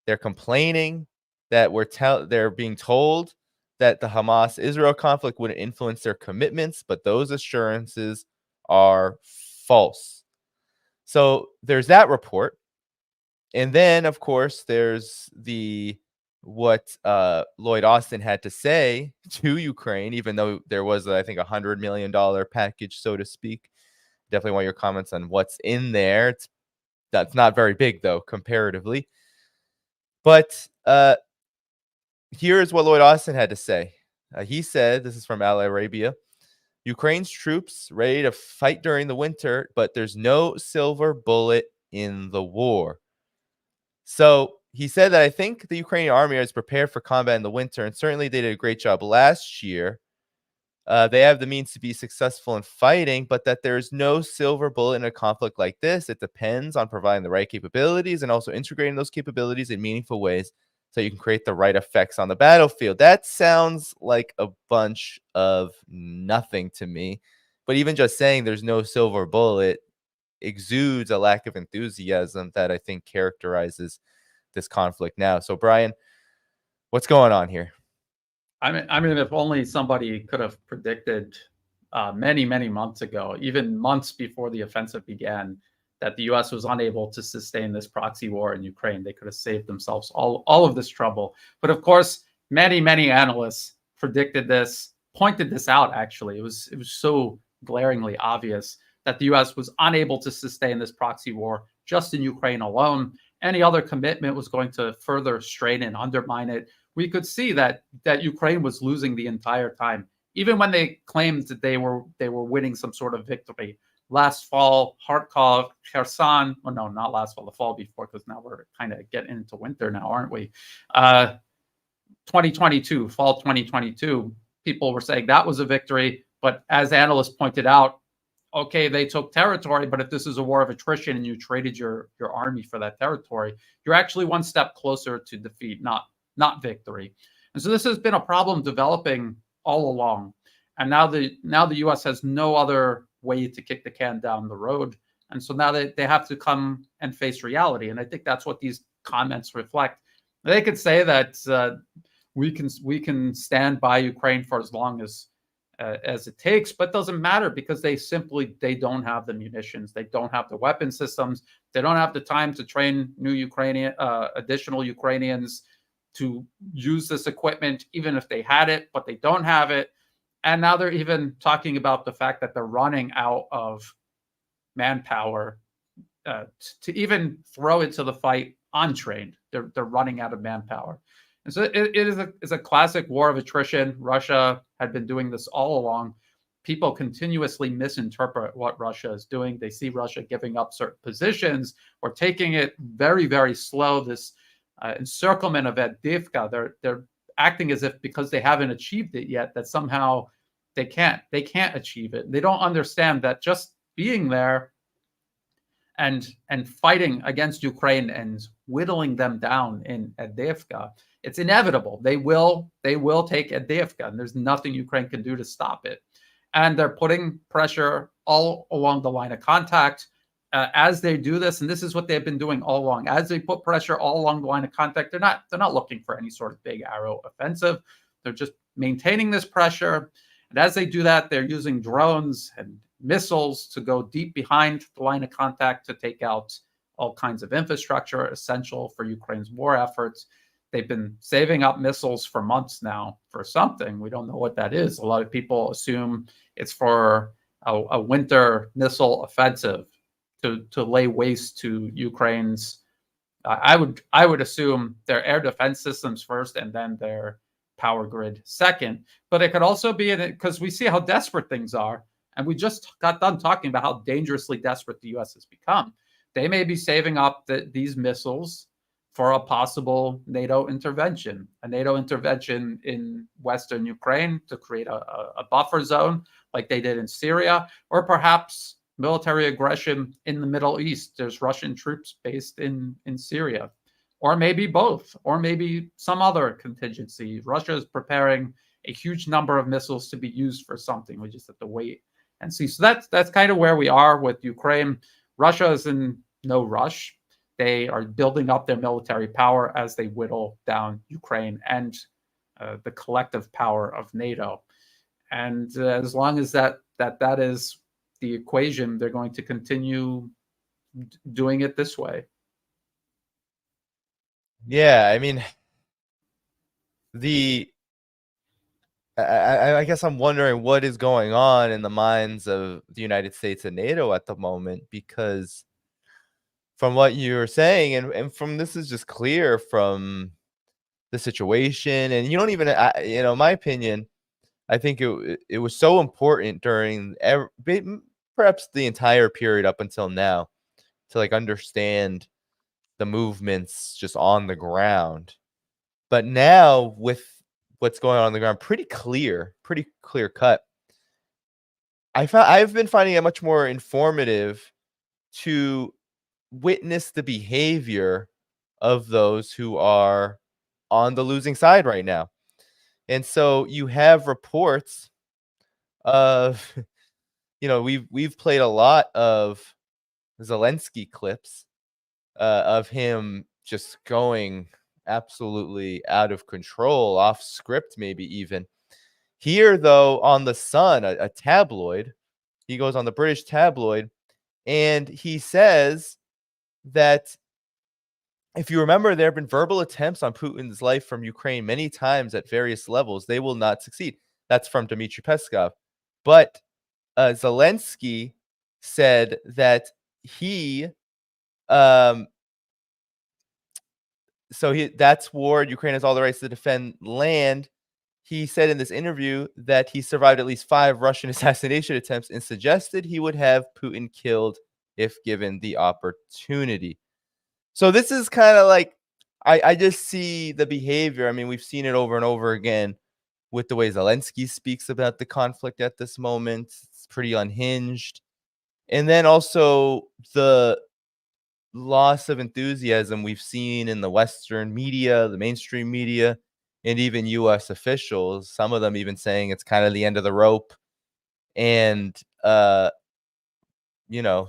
They're complaining that they're being told that the Hamas-Israel conflict wouldn't influence their commitments, but those assurances are false. So there's that report. And then, of course, there's what Lloyd Austin had to say to Ukraine, even though there was, I think, $100 million package, so to speak. Definitely want your comments on what's in there. That's not very big, though, comparatively. But here's what Lloyd Austin had to say. He said, this is from Al Arabia, Ukraine's troops ready to fight during the winter, but there's no silver bullet in the war. So he said that I think the Ukrainian army is prepared for combat in the winter, and certainly they did a great job last year. They have the means to be successful in fighting, but that there's no silver bullet in a conflict like this. It depends on providing the right capabilities and also integrating those capabilities in meaningful ways so you can create the right effects on the battlefield. That sounds like a bunch of nothing to me. But even just saying there's no silver bullet exudes a lack of enthusiasm that I think characterizes this conflict now. So, Brian, what's going on here? I mean, if only somebody could have predicted many, many months ago, even months before the offensive began, that the U.S. was unable to sustain this proxy war in Ukraine. They could have saved themselves all of this trouble. But of course, many, many analysts predicted this, pointed this out, actually. It was so glaringly obvious that the U.S. was unable to sustain this proxy war just in Ukraine alone. Any other commitment was going to further strain and undermine it. We could see that Ukraine was losing the entire time, even when they claimed that they were winning some sort of victory. Last fall, Kharkov, Kherson, well, no, not last fall, the fall before, because now we're kind of getting into winter now, aren't we? 2022, fall 2022, people were saying that was a victory. But as analysts pointed out, okay, they took territory, but if this is a war of attrition and you traded your army for that territory, you're actually one step closer to defeat, not victory. And so this has been a problem developing all along. And now the U.S. has no other way to kick the can down the road. And so now they have to come and face reality. And I think that's what these comments reflect. They could say that we can stand by Ukraine for as long as it takes, but it doesn't matter because they don't have the munitions, they don't have the weapon systems, they don't have the time to train additional Ukrainians to use this equipment, even if they had it, but they don't have it. And now they're even talking about the fact that they're running out of manpower to even throw into the fight untrained. They're running out of manpower. And so it is a classic war of attrition. Russia had been doing this all along. People continuously misinterpret what Russia is doing. They see Russia giving up certain positions or taking it very, very slow. This encirclement of Avdiivka, they're acting as if because they haven't achieved it yet, that somehow they can't achieve it. They don't understand that just being there and fighting against Ukraine and whittling them down in Avdiivka, it's inevitable. They will take Avdiivka, and there's nothing Ukraine can do to stop it. And they're putting pressure all along the line of contact as they do this, and this is what they've been doing all along. As they put pressure all along the line of contact, they're not looking for any sort of big arrow offensive. They're just maintaining this pressure, and as they do that, they're using drones and missiles to go deep behind the line of contact to take out all kinds of infrastructure essential for Ukraine's war efforts. They've been saving up missiles for months now for something. We don't know what that is. A lot of people assume it's for a winter missile offensive to lay waste to Ukraine's. I would assume their air defense systems first, and then their power grid second. But it could also be because we see how desperate things are, and we just got done talking about how dangerously desperate the U.S. has become. They may be saving up these missiles for a possible NATO intervention, in Western Ukraine to create a buffer zone like they did in Syria, or perhaps military aggression in the Middle East. There's Russian troops based in Syria, or maybe both, or maybe some other contingency. Russia is preparing a huge number of missiles to be used for something. We just have to wait and see. So that's kind of where we are with Ukraine. Russia is in no rush. They are building up their military power as they whittle down Ukraine and the collective power of NATO. And as long as that is the equation, they're going to continue doing it this way. Yeah, I mean, I guess I'm wondering what is going on in the minds of the United States and NATO at the moment, because from what you're saying, and from this is just clear from the situation, and you don't even, my opinion, I think it was so important during perhaps the entire period up until now to like understand the movements just on the ground. But now with what's going on the ground, pretty clear cut. I've been finding it much more informative to witness the behavior of those who are on the losing side right now. And so you have reports of, we've played a lot of Zelensky clips of him just going absolutely out of control, off script, maybe even. Here, though, on the Sun, a tabloid, he goes on the British tabloid, and he says that, if you remember, there have been verbal attempts on Putin's life from Ukraine many times at various levels. They will not succeed. That's from Dmitry Peskov. But Zelensky said that that's war. Ukraine has all the rights to defend land. He said in this interview that he survived at least 5 Russian assassination attempts and suggested he would have Putin killed if given the opportunity. So this is kind of like, I just see the behavior. I mean, we've seen it over and over again with the way Zelensky speaks about the conflict at this moment. It's pretty unhinged. And then also the loss of enthusiasm we've seen in the Western media, the mainstream media, and even U.S. officials, some of them even saying it's kind of the end of the rope. And,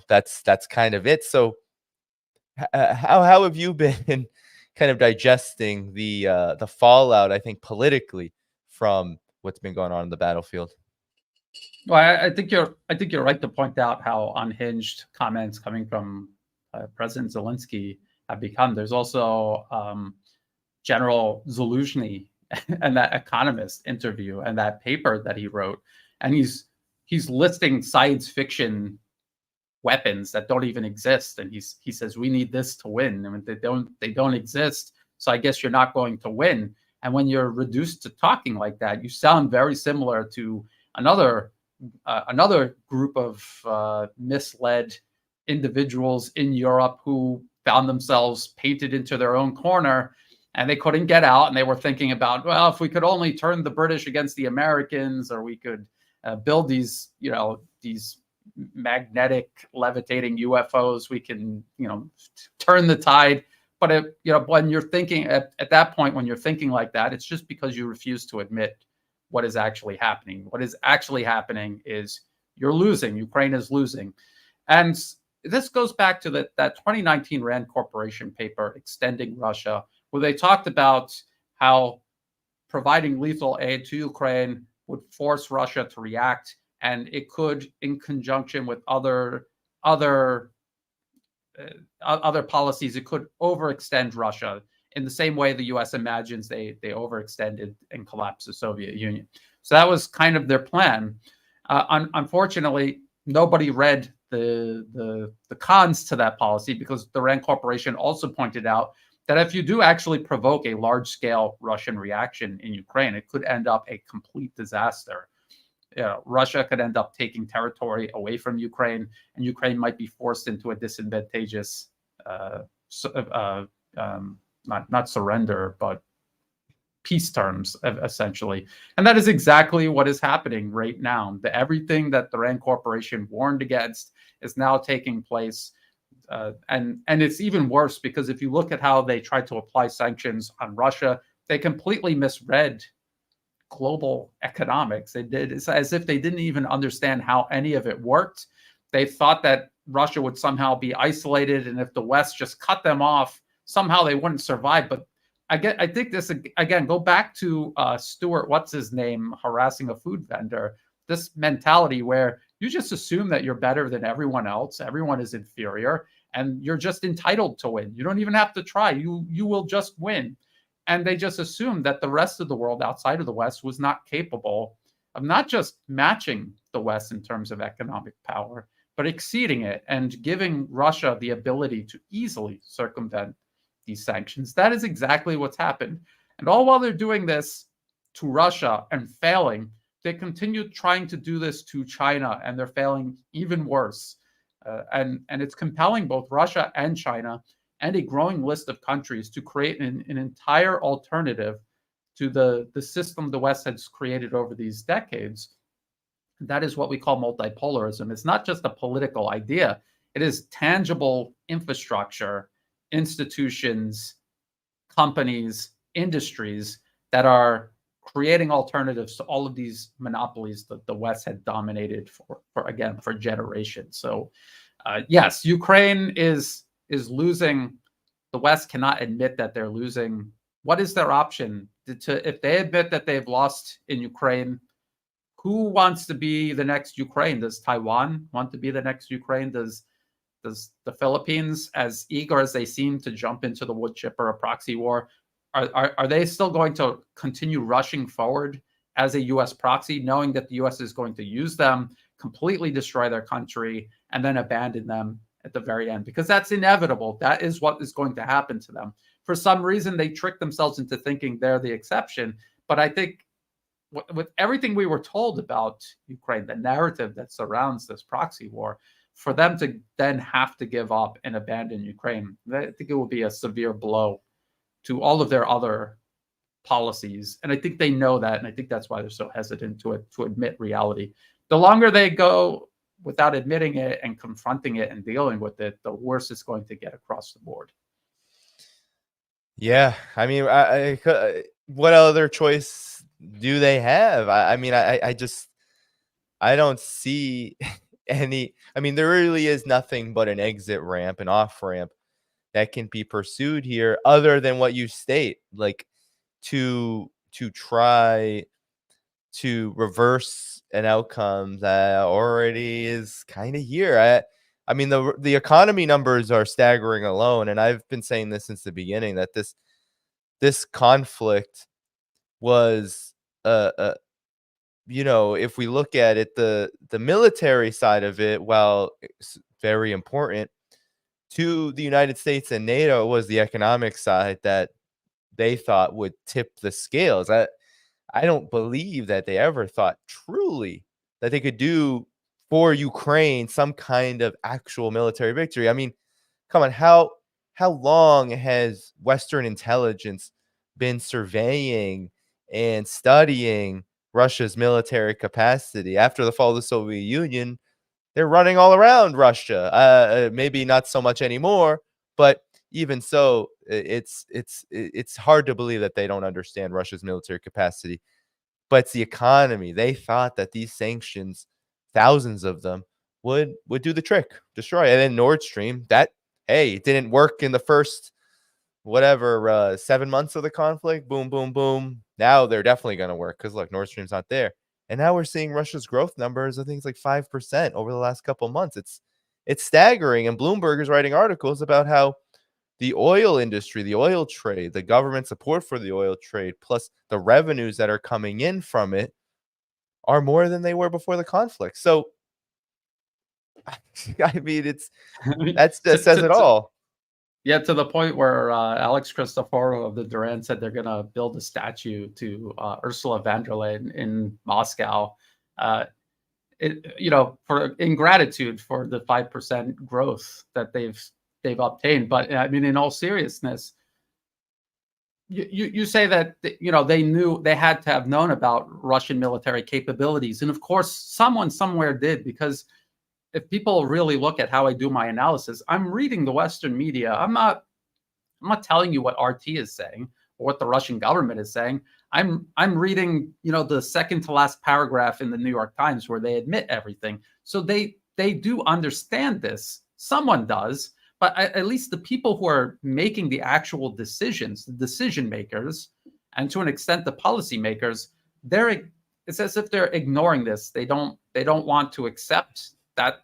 that's kind of it. So how have you been kind of digesting the fallout, I think, politically from what's been going on in the battlefield? Well, I think you're right to point out how unhinged comments coming from President Zelensky have become. There's also General Zaluzhny and that Economist interview and that paper that he wrote, and he's listing science fiction weapons that don't even exist, and he says we need this to win. I mean, they don't exist, so I guess you're not going to win. And when you're reduced to talking like that, you sound very similar to another group of misled individuals in Europe who found themselves painted into their own corner, and they couldn't get out, and they were thinking about, well, if we could only turn the British against the Americans, or we could build these magnetic levitating UFOs, we can turn the tide. But when you're thinking at that point, when you're thinking like that, it's just because you refuse to admit what is actually happening. What is actually happening is you're losing. Ukraine is losing. And this goes back to that 2019 Rand Corporation paper, Extending Russia, where they talked about how providing lethal aid to Ukraine would force Russia to react, and it could, in conjunction with other other policies, it could overextend Russia in the same way the U.S. imagines they overextended and collapsed the Soviet Union. So that was kind of their plan. Unfortunately, nobody read the cons to that policy, because the Rand Corporation also pointed out that if you do actually provoke a large-scale Russian reaction in Ukraine, it could end up a complete disaster. Russia could end up taking territory away from Ukraine, and Ukraine might be forced into a disadvantageous, not surrender, but peace terms, essentially. And that is exactly what is happening right now. Everything that the Rand Corporation warned against is now taking place. And it's even worse, because if you look at how they tried to apply sanctions on Russia, they completely misread global economics. It's as if they didn't even understand how any of it worked. They thought that Russia would somehow be isolated, and if the West just cut them off, somehow they wouldn't survive. But I think this, again, go back to Stuart, what's his name, harassing a food vendor. This mentality where you just assume that you're better than everyone else, everyone is inferior, and you're just entitled to win. You don't even have to try. You will just win. And they just assumed that the rest of the world outside of the West was not capable of not just matching the West in terms of economic power, but exceeding it and giving Russia the ability to easily circumvent these sanctions. That is exactly what's happened. And all while they're doing this to Russia and failing, they continue trying to do this to China, and they're failing even worse. And it's compelling both Russia and China and a growing list of countries to create an entire alternative to the system the West has created over these decades. That is what we call multipolarism. It's not just a political idea. It is tangible infrastructure, institutions, companies, industries that are creating alternatives to all of these monopolies that the West had dominated for generations. So yes, Ukraine is losing. The West cannot admit that they're losing. What is their option? If they admit that they've lost in Ukraine, who wants to be the next Ukraine? Does Taiwan want to be the next Ukraine? Does the Philippines, as eager as they seem to jump into the wood chipper, a proxy war, are they still going to continue rushing forward as a U.S. proxy, knowing that the U.S. is going to use them, completely destroy their country, and then abandon them at the very end? Because that's inevitable. That is what is going to happen to them. For some reason, they trick themselves into thinking they're the exception. But I think with everything we were told about Ukraine, the narrative that surrounds this proxy war, for them to then have to give up and abandon Ukraine, I think it will be a severe blow to all of their other policies. And I think they know that, and I think that's why they're so hesitant to admit reality. The longer they go without admitting it and confronting it and dealing with it, the worse it's going to get across the board. Yeah, I mean, what other choice do they have? I mean, I don't see any. I mean, there really is nothing but an exit ramp, an off ramp that can be pursued here, other than what you state, like to try to reverse an outcome that already is kind of here. I mean, the economy numbers are staggering alone, and I've been saying this since the beginning, that this conflict was if we look at it, the military side of it, while it's very important to the United States and NATO, was the economic side that they thought would tip the scales. I don't believe that they ever thought truly that they could do for Ukraine some kind of actual military victory. I mean, come on, how long has Western intelligence been surveying and studying Russia's military capacity? After the fall of the Soviet Union, they're running all around Russia. Maybe not so much anymore, but even so, it's hard to believe that they don't understand Russia's military capacity. But it's the economy. They thought that these sanctions, thousands of them, would do the trick, destroy it. And then Nord Stream, it didn't work in the first 7 months of the conflict. Boom, boom, boom. Now they're definitely going to work, because look, Nord Stream's not there. And now we're seeing Russia's growth numbers, I think it's like 5% over the last couple of months. it's staggering. And Bloomberg is writing articles about how the oil industry, the oil trade, the government support for the oil trade, plus the revenues that are coming in from it are more than they were before the conflict. So, I mean, that says it all. Yeah, to the point where Alex Christoforou of the Duran said they're going to build a statue to Ursula von der Leyen in Moscow, for ingratitude for the 5% growth that they've obtained. But I mean, in all seriousness, you say that they knew, they had to have known about Russian military capabilities, and of course, someone somewhere did, because if people really look at how I do my analysis, I'm reading the Western media. I'm not telling you what RT is saying or what the Russian government is saying. I'm reading, the second to last paragraph in the New York Times where they admit everything. So they do understand this. Someone does, but at least the people who are making the actual decisions, the decision makers, and to an extent the policy makers, it's as if they're ignoring this. They don't want to accept that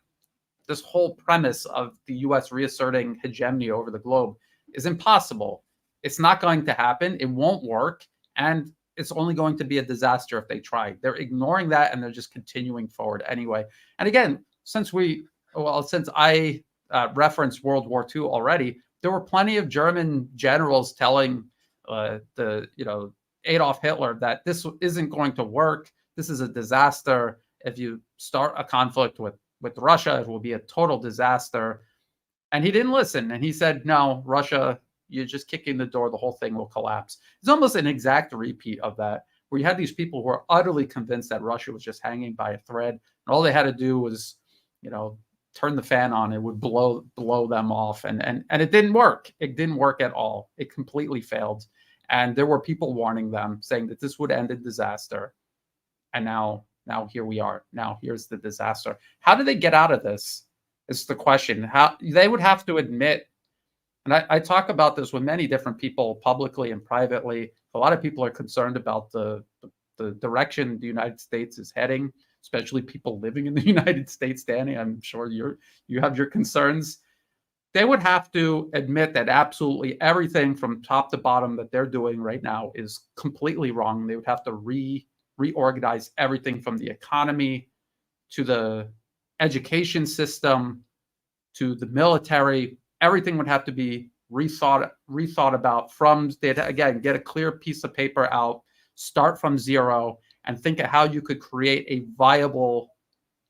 this whole premise of the US reasserting hegemony over the globe is impossible. It's not going to happen. It won't work. And it's only going to be a disaster if they try. They're ignoring that, and they're just continuing forward anyway. And again, since I referenced World War II already, there were plenty of German generals telling Adolf Hitler that this isn't going to work. This is a disaster. If you start a conflict with Russia, it will be a total disaster. And he didn't listen. And he said, no, Russia, you're just kicking the door. The whole thing will collapse. It's almost an exact repeat of that, where you had these people who are utterly convinced that Russia was just hanging by a thread. And all they had to do was, turn the fan on. It would blow them off. And it didn't work. It didn't work at all. It completely failed. And there were people warning them, saying that this would end in disaster. And now here we are. Now here's the disaster. How do they get out of this? Is the question. How they would have to admit, and I talk about this with many different people publicly and privately. A lot of people are concerned about the direction the United States is heading, especially people living in the United States. Danny, I'm sure you have your concerns. They would have to admit that absolutely everything from top to bottom that they're doing right now is completely wrong. They would have to reorganize everything from the economy to the education system to the military. Everything would have to be rethought about from, again, get a clear piece of paper out, start from zero, and think of how you could create a viable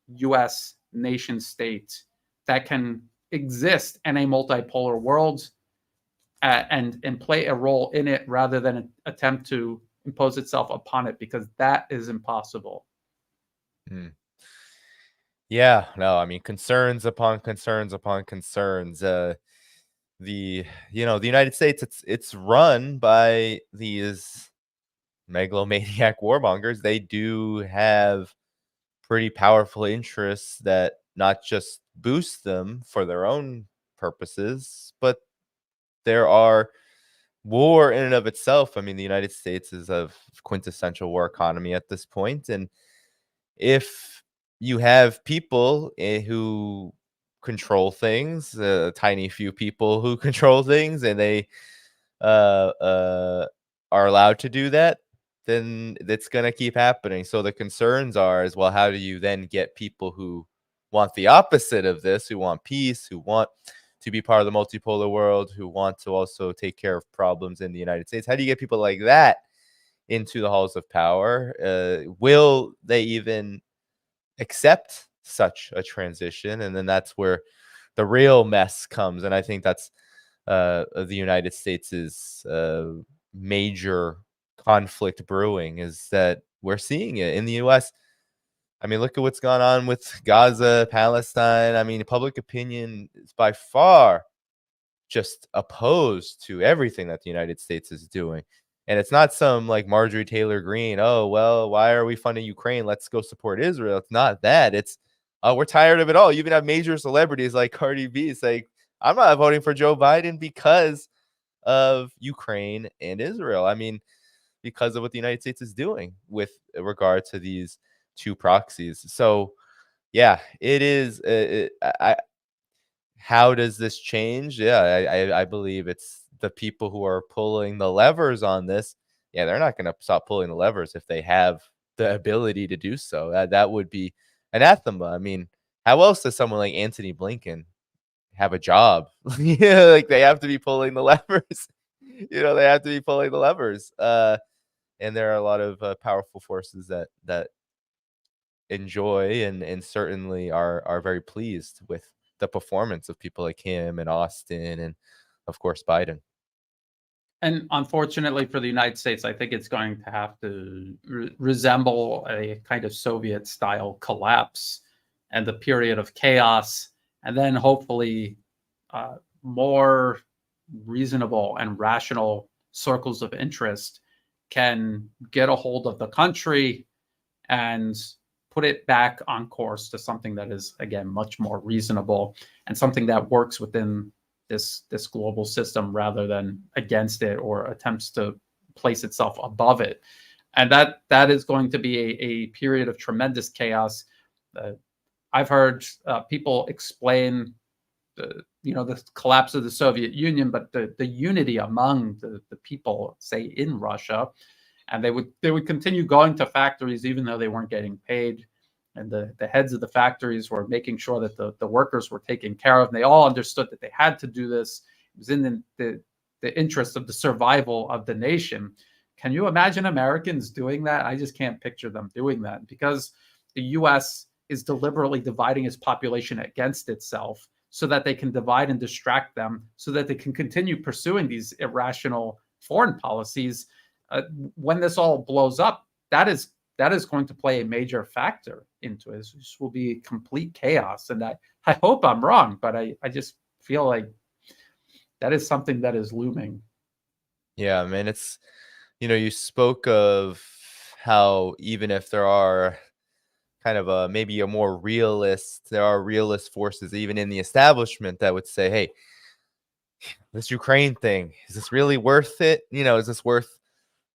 US nation state that can exist in a multipolar world and play a role in it rather than attempt to impose itself upon it, because that is impossible. Yeah, no, I mean, concerns upon concerns upon concerns. The United States, it's run by these megalomaniac warmongers. They do have pretty powerful interests that not just boost them for their own purposes, but there are war in and of itself. I mean, the United States is a quintessential war economy at this point, and if you have people who control things, a tiny few people who control things, and they are allowed to do that, then it's going to keep happening. So the concerns are as well, how do you then get people who want the opposite of this, who want peace, who want to be part of the multipolar world, who want to also take care of problems in the United States? How do you get people like that into the halls of power? Will they even accept such a transition? And then that's where the real mess comes. And I think that's the United States' major conflict brewing, is that we're seeing it in the US. I mean, look at what's gone on with Gaza, Palestine. I mean, public opinion is by far just opposed to everything that the United States is doing. And it's not some like Marjorie Taylor Greene, oh, well, why are we funding Ukraine? Let's go support Israel. It's not that. It's, we're tired of it all. You even have major celebrities like Cardi B saying, I'm not voting for Joe Biden because of Ukraine and Israel. I mean, because of what the United States is doing with regard to these two proxies. So, yeah, it is. how does this change? Yeah, I believe it's the people who are pulling the levers on this. Yeah, they're not going to stop pulling the levers if they have the ability to do so. That would be anathema. I mean, how else does someone like Antony Blinken have a job? Yeah, like they have to be pulling the levers. They have to be pulling the levers. And there are a lot of powerful forces that enjoy and certainly are very pleased with the performance of people like him and Austin and of course Biden. And unfortunately for the United States, I think it's going to have to resemble a kind of Soviet-style collapse and the period of chaos, and then hopefully more reasonable and rational circles of interest can get a hold of the country and put it back on course to something that is, again, much more reasonable and something that works within this global system rather than against it or attempts to place itself above it. And that is going to be a period of tremendous chaos. I've heard people explain the collapse of the Soviet Union, but the unity among the people, say in Russia, and they would continue going to factories even though they weren't getting paid. And the heads of the factories were making sure that the workers were taken care of. And they all understood that they had to do this. It was in the interest of the survival of the nation. Can you imagine Americans doing that? I just can't picture them doing that, because the U.S. is deliberately dividing its population against itself so that they can divide and distract them, so that they can continue pursuing these irrational foreign policies. When this all blows up, that is going to play a major factor into it. This will be complete chaos. And I hope I'm wrong, but I just feel like that is something that is looming. Yeah, man, it's, you spoke of how even if there are kind of maybe there are realist forces even in the establishment that would say, hey, this Ukraine thing, is this really worth it? Is this worth,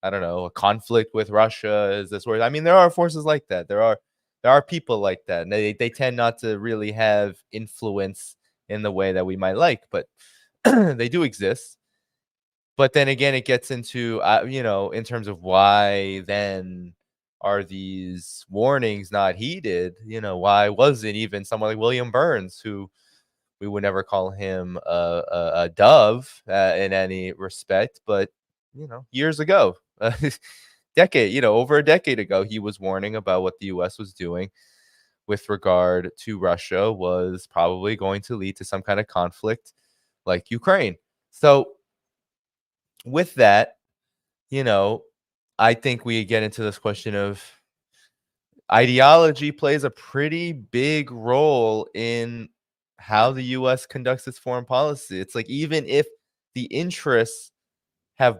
I don't know, a conflict with Russia? Is this worth? I mean, there are forces like that. There are people like that, and they tend not to really have influence in the way that we might like, but they do exist. But then again, it gets into in terms of why then are these warnings not heeded? Why wasn't even someone like William Burns, who we would never call him a dove in any respect, but years ago, over a decade ago, he was warning about what the U.S. was doing with regard to Russia was probably going to lead to some kind of conflict like Ukraine. So with that, I think we get into this question of ideology plays a pretty big role in how the U.S. conducts its foreign policy. It's like, even if the interests have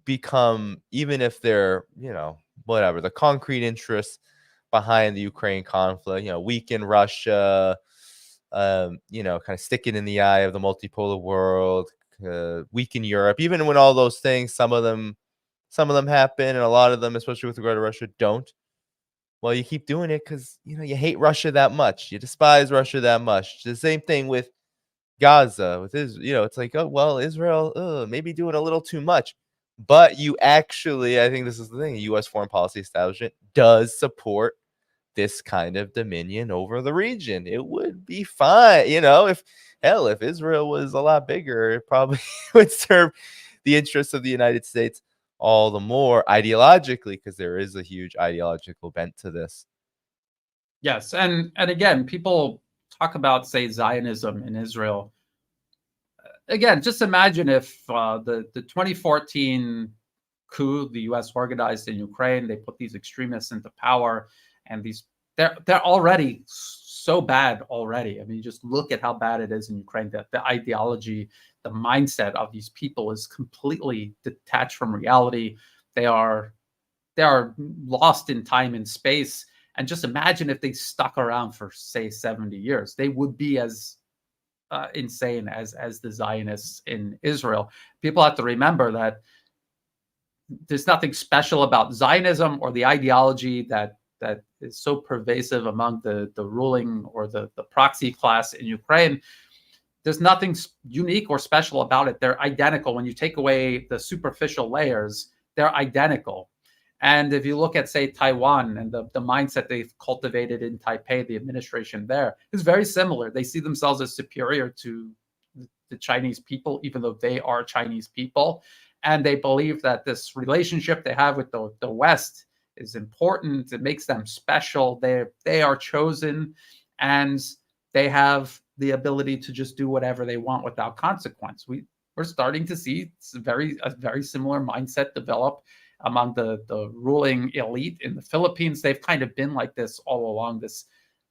become, even if they're, whatever, the concrete interests behind the Ukraine conflict, weaken Russia, kind of stick it in the eye of the multipolar world, weaken Europe, even when all those things, some of them happen, and a lot of them, especially with regard to Russia, don't. Well, you keep doing it because, you hate Russia that much. You despise Russia that much. The same thing with Gaza, with Israel. It's like, oh, well, Israel, maybe doing a little too much. But you actually, I think this is the thing, the U.S. foreign policy establishment does support this kind of dominion over the region. It would be fine, if Israel was a lot bigger, it probably would serve the interests of the United States all the more ideologically, because there is a huge ideological bent to this. Yes, and again, people talk about, say, Zionism in Israel. Again, just imagine if the 2014 coup the U.S. organized in Ukraine, they put these extremists into power, and they're already so bad already. I mean, just look at how bad it is in Ukraine. That the ideology, the mindset of these people is completely detached from reality. They are lost in time and space. And just imagine if they stuck around for, say, 70 years, they would be as insane as the Zionists in Israel. People have to remember that there's nothing special about Zionism or the ideology that is so pervasive among the ruling or the proxy class in Ukraine. there's nothing unique or special about it. They're identical. When you take away the superficial layers, they're identical. And if you look at, say, Taiwan and the mindset they've cultivated in Taipei, the administration there is very similar. They see themselves as superior to the Chinese people, even though they are Chinese people. And they believe that this relationship they have with the West is important. It makes them special. They are chosen, and they have the ability to just do whatever they want without consequence. We're starting to see a very similar mindset develop among the ruling elite in the Philippines. They've kind of been like this all along.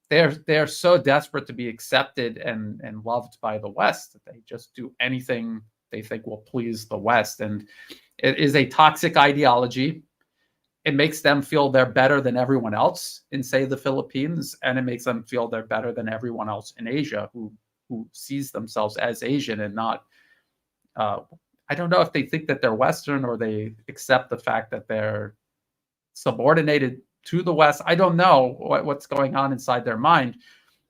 They're so desperate to be accepted and loved by the West that they just do anything they think will please the West. And it is a toxic ideology. It makes them feel they're better than everyone else in, say, the Philippines, and it makes them feel they're better than everyone else in Asia who sees themselves as Asian and not. I don't know if they think that they're Western or they accept the fact that they're subordinated to the West. I don't know what's going on inside their mind,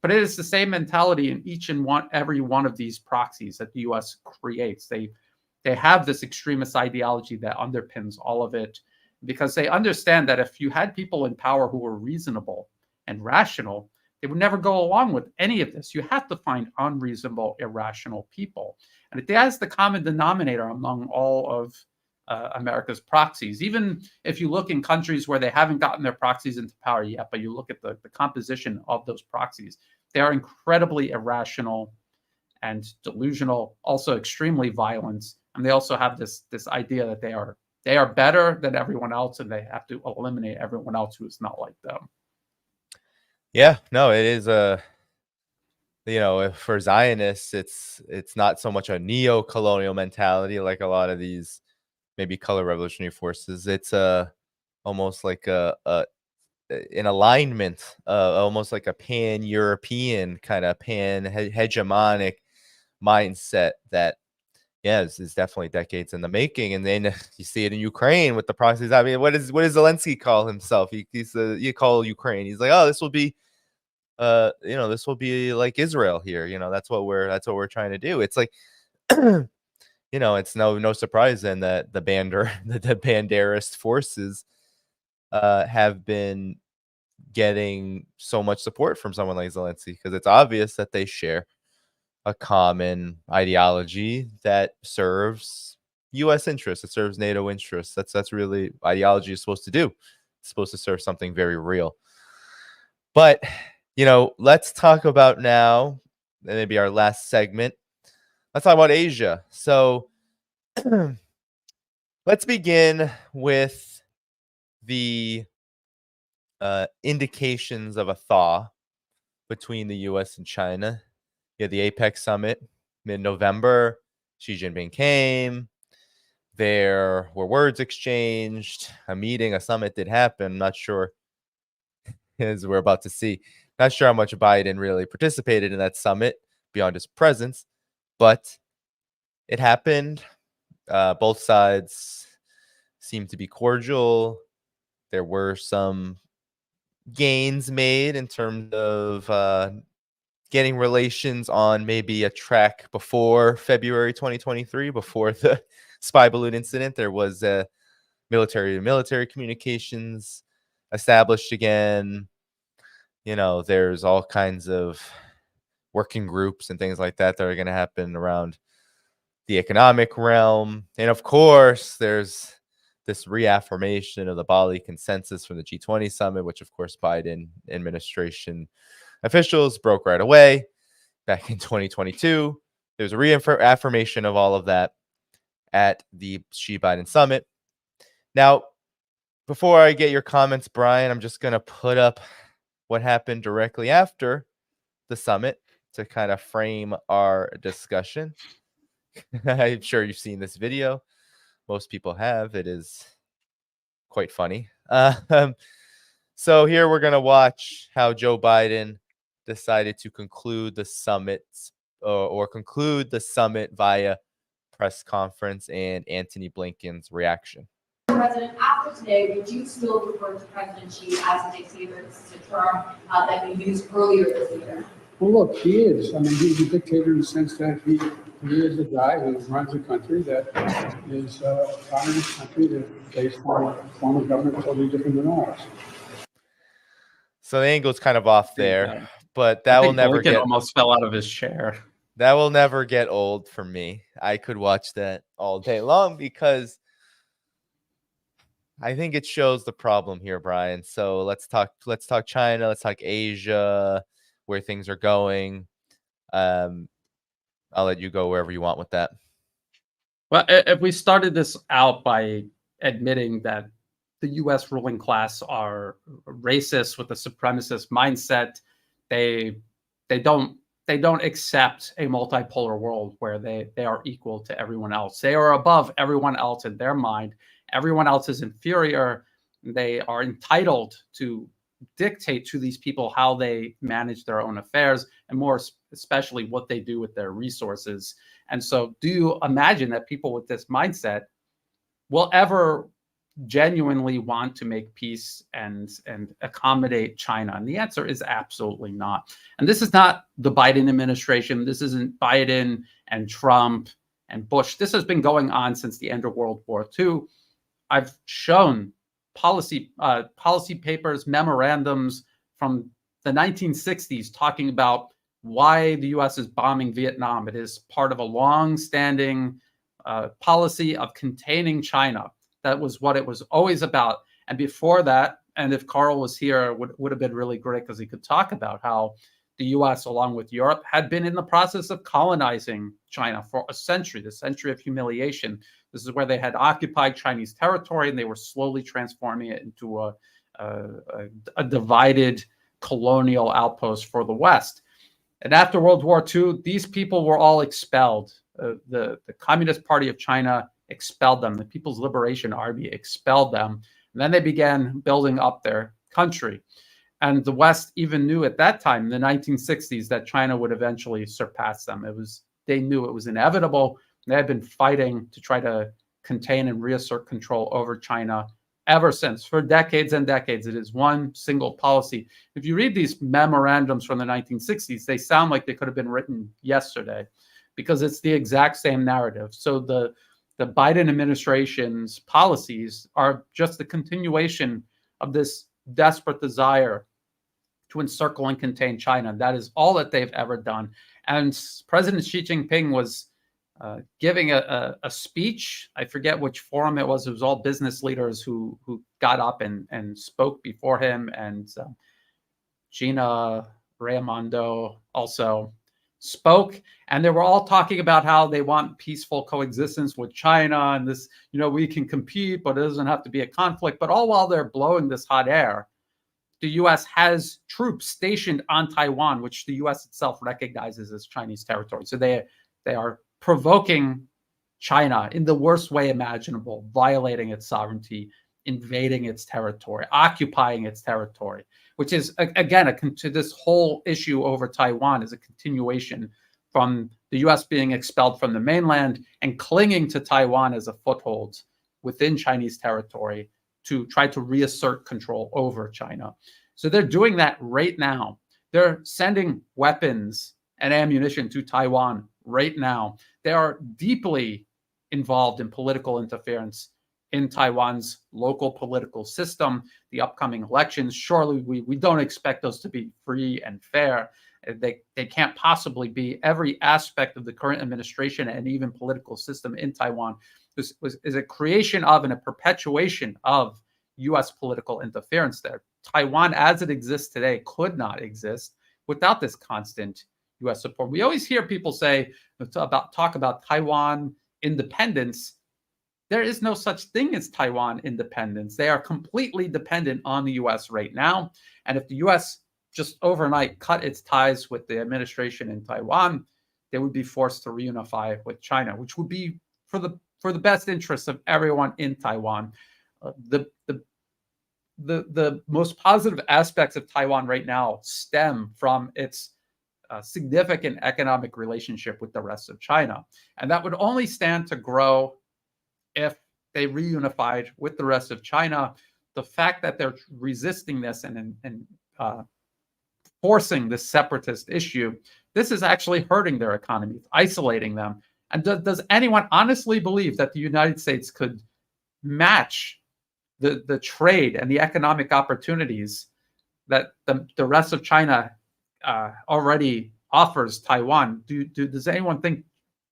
but it is the same mentality in each and every one of these proxies that the U.S. creates. They have this extremist ideology that underpins all of it, because they understand that if you had people in power who were reasonable and rational, they would never go along with any of this. You have to find unreasonable, irrational people. And that's the common denominator among all of America's proxies. Even if you look in countries where they haven't gotten their proxies into power yet, but you look at the composition of those proxies, they are incredibly irrational and delusional, also extremely violent. And they also have this idea that they are better than everyone else, and they have to eliminate everyone else who is not like them. Yeah, no, it is for Zionists, it's not so much a neo-colonial mentality like a lot of these maybe color revolutionary forces. It's almost like an alignment, almost like a pan-European kind of hegemonic mindset that is definitely decades in the making. And then you see it in Ukraine with the proxies. I mean, what does Zelensky call himself? You call Ukraine. He's like, oh, this will be this will be like Israel here. That's what we're trying to do. It's like, it's no surprise then that the Banderist forces have been getting so much support from someone like Zelensky, because it's obvious that they share a common ideology that serves U.S. interests. It serves NATO interests. That's really ideology is supposed to do. It's supposed to serve something very real. But let's talk about now, maybe our last segment. Let's talk about Asia. So let's begin with the indications of a thaw between the U.S. and China. You had the APEC summit mid-November. Xi Jinping came. There were words exchanged. A summit did happen. Not sure, as we're about to see. Not sure how much Biden really participated in that summit beyond his presence, but it happened. Both sides seemed to be cordial. There were some gains made in terms of getting relations on maybe a track before February 2023, before the spy balloon incident. There was military communications established again. There's all kinds of working groups and things like that are going to happen around the economic realm. And of course, there's this reaffirmation of the Bali consensus from the G20 summit, which of course Biden administration officials broke right away back in 2022. There's a reaffirmation of all of that at the Xi Biden summit. Now, before I get your comments, Brian, I'm just going to put up what happened directly after the summit to kind of frame our discussion. I'm sure you've seen this video. Most people have. It is quite funny. So here we're going to watch how Joe Biden decided to conclude the summit or conclude the summit via press conference and Antony Blinken's reaction. President, after today, would you still refer to President Xi as a dictator? This is a term that you used earlier this year. Well, look, he is. I mean, he's a dictator in the sense that he is a guy who runs a country that is a communist country that based on a form of government totally different than ours. So the angle's kind of off there, but that I will think never Lincoln get almost fell out of his chair. that will never get old for me. I could watch that all day long because I think it shows the problem here, Brian. So let's talk China, let's talk Asia, where things are going. I'll let you go wherever you want with that. Well, if we started this out by admitting that the U.S. ruling class are racist with a supremacist mindset, they don't accept a multipolar world where they are equal to everyone else. They are above everyone else in their mind. Everyone else is inferior. They are entitled to dictate to these people how they manage their own affairs, and more especially what they do with their resources. And so do you imagine that people with this mindset will ever genuinely want to make peace and accommodate China? And the answer is absolutely not. And this is not the Biden administration. This isn't Biden and Trump and Bush. This has been going on since the end of World War II. I've shown policy papers, memorandums from the 1960s talking about why the U.S. is bombing Vietnam. It is part of a long-standing policy of containing China. That was what it was always about. And before that, and if Carl was here, would have been really great because he could talk about how the U.S., along with Europe, had been in the process of colonizing China for a century, the century of humiliation. This is where they had occupied Chinese territory, and they were slowly transforming it into a divided colonial outpost for the West. And after World War II, these people were all expelled. The Communist Party of China expelled them. The People's Liberation Army expelled them. And then they began building up their country. And the West even knew at that time, in the 1960s, that China would eventually surpass them. They knew it was inevitable. They had been fighting to try to contain and reassert control over China ever since, for decades and decades. It is one single policy. If you read these memorandums from the 1960s, they sound like they could have been written yesterday because it's the exact same narrative. So the Biden administration's policies are just the continuation of this desperate desire to encircle and contain China. That is all that they've ever done. And President Xi Jinping was giving a speech. I forget which forum it was. It was all business leaders who got up and spoke before him. And Gina Raimondo also spoke. And they were all talking about how they want peaceful coexistence with China. And this, we can compete, but it doesn't have to be a conflict. But all while they're blowing this hot air, the U.S. has troops stationed on Taiwan, which the U.S. itself recognizes as Chinese territory. So they are provoking China in the worst way imaginable, violating its sovereignty, invading its territory, occupying its territory, which is, again, this whole issue over Taiwan is a continuation from the U.S. being expelled from the mainland and clinging to Taiwan as a foothold within Chinese territory to try to reassert control over China. So they're doing that right now. They're sending weapons and ammunition to Taiwan right now. They are deeply involved in political interference in Taiwan's local political system, the upcoming elections. Surely we don't expect those to be free and fair. They can't possibly be. Every aspect of the current administration and even political system in Taiwan is a creation of and a perpetuation of U.S. political interference there. Taiwan, as it exists today, could not exist without this constant U.S. support. We always hear people talk about Taiwan independence. There is no such thing as Taiwan independence. They are completely dependent on the U.S. right now. And if the U.S. just overnight cut its ties with the administration in Taiwan, they would be forced to reunify with China, which would be for the best interests of everyone in Taiwan. The most positive aspects of Taiwan right now stem from its significant economic relationship with the rest of China. And that would only stand to grow if they reunified with the rest of China. The fact that they're resisting this and forcing this separatist issue, this is actually hurting their economy, isolating them. And does anyone honestly believe that the United States could match the trade and the economic opportunities that the rest of China already offers Taiwan? Does anyone think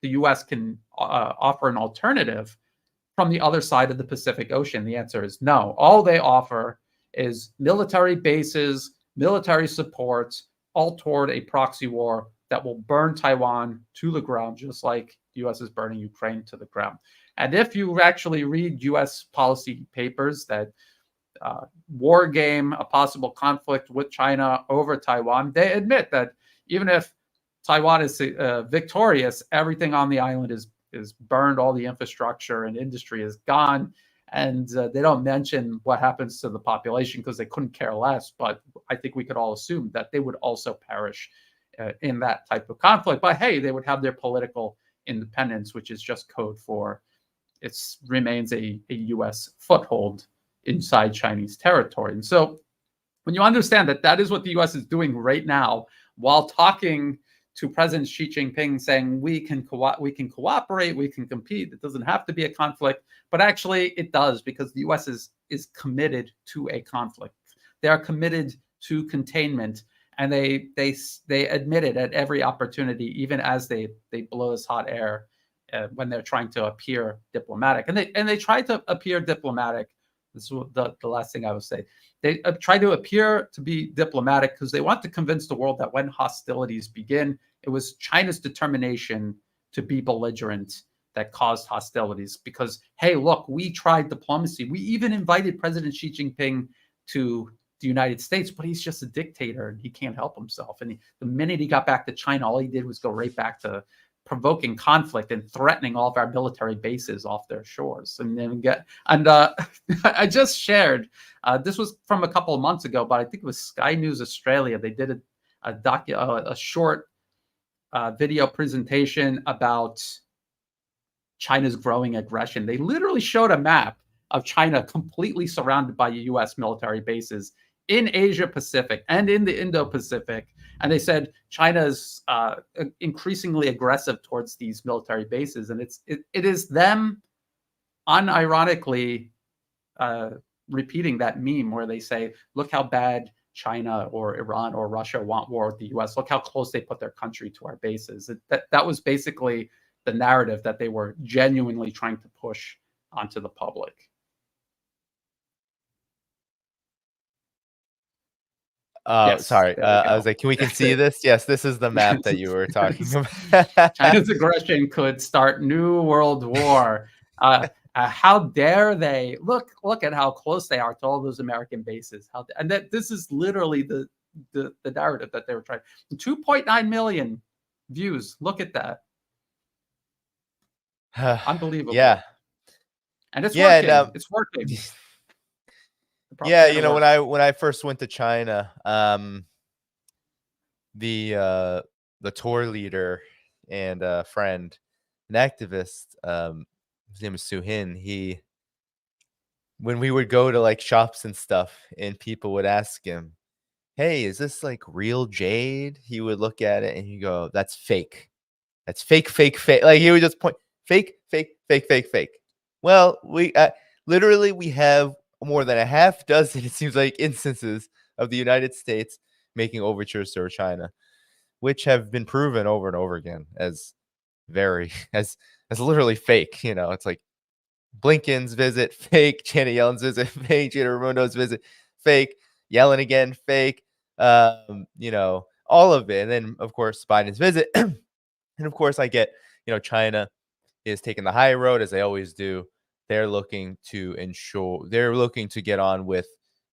the U.S. can offer an alternative from the other side of the Pacific Ocean? The answer is no. All they offer is military bases, military support, all toward a proxy war that will burn Taiwan to the ground, just like the U.S. is burning Ukraine to the ground. And if you actually read U.S. policy papers that war game a possible conflict with China over Taiwan, they admit that even if Taiwan is victorious, everything on the island is burned, all the infrastructure and industry is gone. And they don't mention what happens to the population because they couldn't care less. But I think we could all assume that they would also perish in that type of conflict. But hey, they would have their political independence, which is just code for it remains a U.S. foothold inside Chinese territory. And so when you understand that that is what the U.S. is doing right now, while talking to President Xi Jinping, saying we can cooperate, we can compete, it doesn't have to be a conflict, but actually it does, because the U.S. is committed to a conflict. They are committed to containment, and they admit it at every opportunity, even as they blow this hot air when they're trying to appear diplomatic. And they try to appear diplomatic. This is the last thing I would say. They try to appear to be diplomatic because they want to convince the world that when hostilities begin, it was China's determination to be belligerent that caused hostilities. Because, hey, look, we tried diplomacy. We even invited President Xi Jinping to the United States, but he's just a dictator and he can't help himself. And the minute he got back to China, all he did was go right back to provoking conflict and threatening all of our military bases off their shores. And then I just shared, this was from a couple of months ago, but I think it was Sky News Australia. They did a short video presentation about China's growing aggression. They literally showed a map of China completely surrounded by U.S. military bases in Asia Pacific and in the Indo-Pacific. And they said China is increasingly aggressive towards these military bases. And it is them unironically repeating that meme where they say, look how bad China or Iran or Russia want war with the U.S. Look how close they put their country to our bases. That was basically the narrative that they were genuinely trying to push onto the public. Yes, sorry. I was like, can we see this? Yes, this is the map that you were talking about. China's aggression could start new world war. How dare they? Look at how close they are to all those American bases. This is literally the narrative that they were trying. 2.9 million views. Look at that. Unbelievable. Yeah. And it's working. And, it's working. Yeah, you know, when I first went to China, the tour leader and friend, an activist, his name is Suhin. When we would go to like shops and stuff, and people would ask him, "Hey, is this like real jade?" He would look at it and he'd go, "That's fake. That's fake, fake, fake." Like he would just point, fake, fake, fake, fake, fake. Well, we have more than a half dozen, it seems like, instances of the United States making overtures to China, which have been proven over and over again as literally fake. You know, it's like Blinken's visit, fake. Janet Yellen's visit, fake. Gina Raimondo's visit, fake. Yellen again, fake. You know, all of it. And then, of course, Biden's visit. And of course, I get, you know, China is taking the high road, as they always do. They're looking to get on with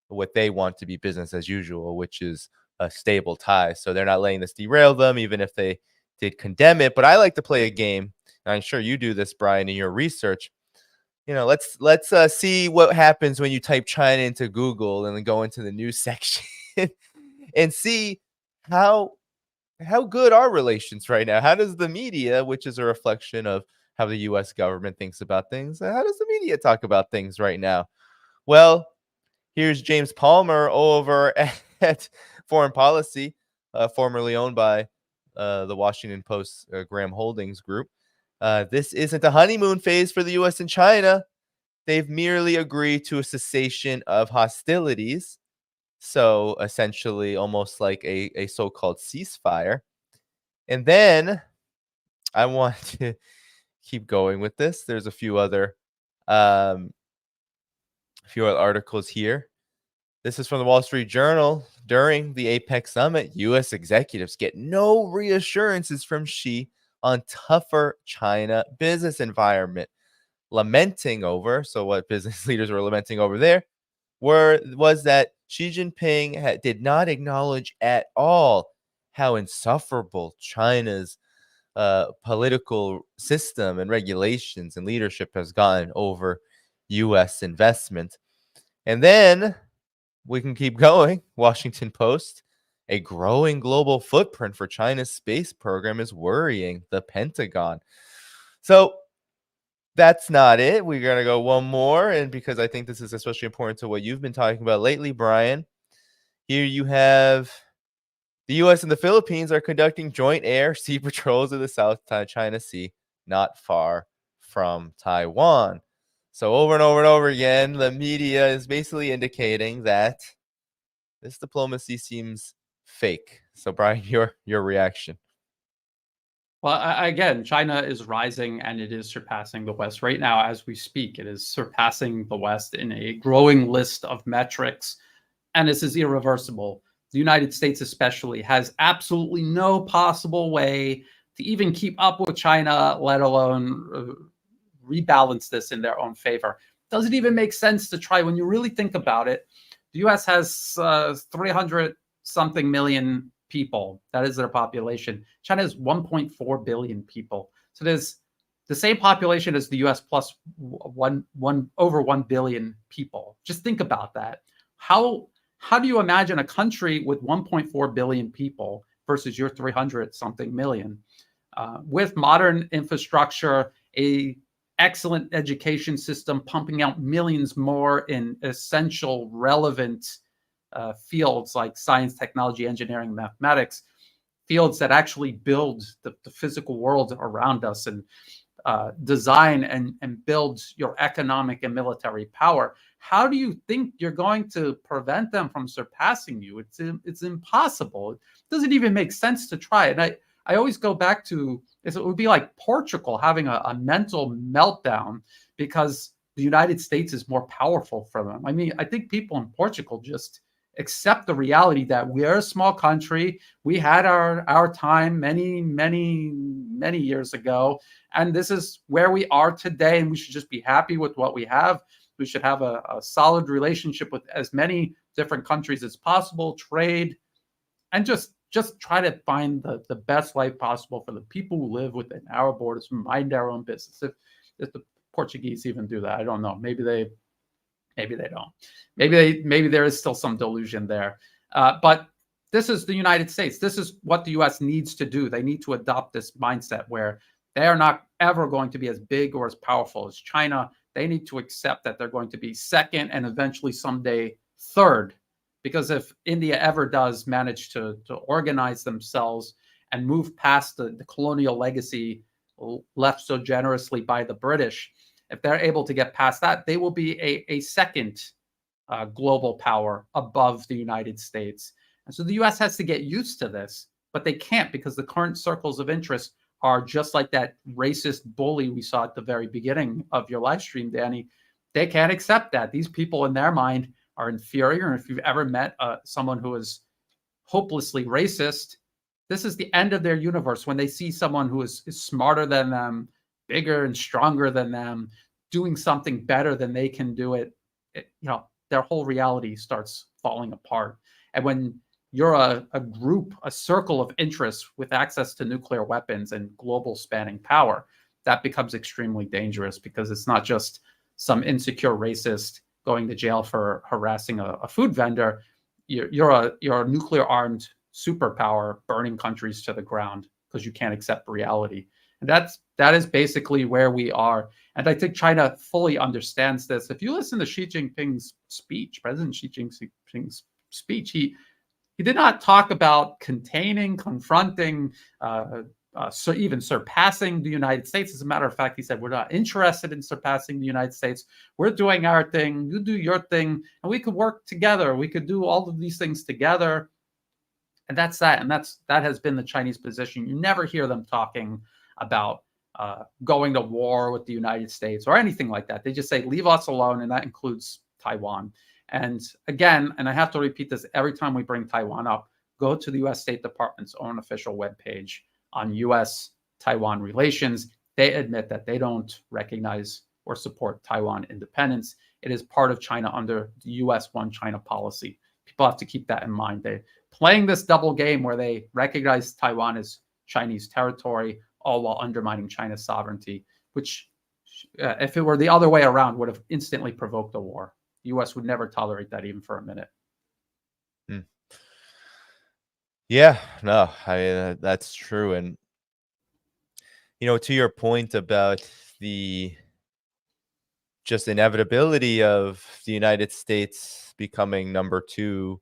what they want to be business as usual, which is a stable tie. So they're not letting this derail them, even if they did condemn it. But I like to play a game, and I'm sure you do this, Brian, in your research. You know, let's see what happens when you type China into Google and then go into the news section and see how good are relations right now. How does the media, which is a reflection of how the U.S. government thinks about things, how does the media talk about things right now? Well, here's James Palmer over at foreign policy, formerly owned by the Washington Post Graham Holdings Group. This isn't a honeymoon phase for the U.S. and China. They've merely agreed to a cessation of hostilities. So essentially almost like a so-called ceasefire. And then I want to keep going with this. There's a few other articles here. This is from the Wall Street Journal. During the APEC summit, U.S. executives get no reassurances from Xi on tougher China business environment. Lamenting over, so what business leaders were lamenting over there was that Xi Jinping did not acknowledge at all how insufferable China's political system and regulations and leadership has gotten over U.S. investment. And then we can keep going. Washington Post, a growing global footprint for China's space program is worrying the Pentagon. So that's not it. We're going to go one more. And because I think this is especially important to what you've been talking about lately, Brian, here you have the U.S. and the Philippines are conducting joint air sea patrols of the South China Sea, not far from Taiwan. So over and over and over again, the media is basically indicating that this diplomacy seems fake. So Brian, your reaction. Well, again, China is rising and it is surpassing the West. Right now, as we speak, it is surpassing the West in a growing list of metrics. And this is irreversible. The United States especially has absolutely no possible way to even keep up with China, let alone rebalance this in their own favor. Doesn't even make sense to try. When you really think about it, the U.S. has 300-something million people. That is their population. China has 1.4 billion people. So there's the same population as the U.S. plus over 1 billion people. Just think about that. How do you imagine a country with 1.4 billion people versus your 300-something million with modern infrastructure, a excellent education system, pumping out millions more in essential, relevant fields like science, technology, engineering, mathematics, fields that actually build the physical world around us and design and build your economic and military power. How do you think you're going to prevent them from surpassing you? It's impossible. It doesn't even make sense to try. And I always go back to, it would be like Portugal having a mental meltdown because the United States is more powerful for them. I mean, I think people in Portugal just accept the reality that we are a small country. We had our time many, many, many years ago, and this is where we are today, and we should just be happy with what we have. We should have a solid relationship with as many different countries as possible, trade, and just try to find the best life possible for the people who live within our borders, mind our own business. If the Portuguese even do that, I don't know. Maybe they don't. Maybe there is still some delusion there. But this is the United States. This is what the U.S. needs to do. They need to adopt this mindset where they are not ever going to be as big or as powerful as China. They need to accept that they're going to be second and eventually someday third. Because if India ever does manage to organize themselves and move past the colonial legacy left so generously by the British, if they're able to get past that, they will be a second global power above the United States. And so the U.S. has to get used to this, but they can't because the current circles of interest are just like that racist bully we saw at the very beginning of your live stream, Danny. They can't accept that. These people in their mind are inferior. And if you've ever met someone who is hopelessly racist, this is the end of their universe when they see someone who is smarter than them, bigger and stronger than them, doing something better than they can do it. Their whole reality starts falling apart. And when you're a group, a circle of interest with access to nuclear weapons and global spanning power, that becomes extremely dangerous because it's not just some insecure racist going to jail for harassing a food vendor. You're a nuclear armed superpower burning countries to the ground because you can't accept reality. And that is basically where we are. And I think China fully understands this. If you listen to Xi Jinping's speech, President Xi Jinping's speech, He did not talk about containing, confronting, so even surpassing the United States. As a matter of fact, he said, we're not interested in surpassing the United States. We're doing our thing, you do your thing, and we could work together. We could do all of these things together. And that's that. And that has been the Chinese position. You never hear them talking about going to war with the United States or anything like that. They just say, leave us alone, and that includes Taiwan. And again, and I have to repeat this every time we bring Taiwan up, go to the U.S. State Department's own official webpage on U.S.-Taiwan relations. They admit that they don't recognize or support Taiwan independence. It is part of China under the U.S. One China policy. People have to keep that in mind. They're playing this double game where they recognize Taiwan as Chinese territory, all while undermining China's sovereignty, which, if it were the other way around, would have instantly provoked a war. The U.S. would never tolerate that even for a minute. Yeah, no, I mean, that's true. And, to your point about the just inevitability of the United States becoming number 2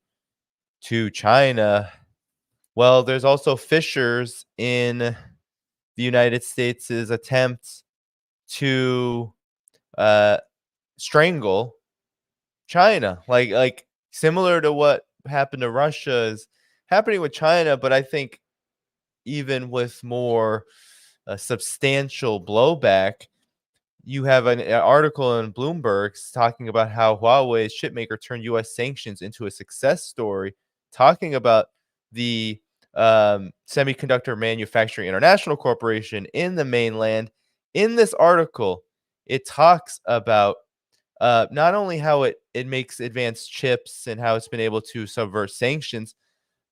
to China, well, there's also fissures in the United States' attempt to strangle China, like similar to what happened to Russia is happening with China, but I think even with more substantial blowback. You have an article in Bloomberg talking about how Huawei's chipmaker turned U.S. sanctions into a success story, talking about the Semiconductor Manufacturing International Corporation in the mainland. In this article, it talks about not only how it makes advanced chips and how it's been able to subvert sanctions,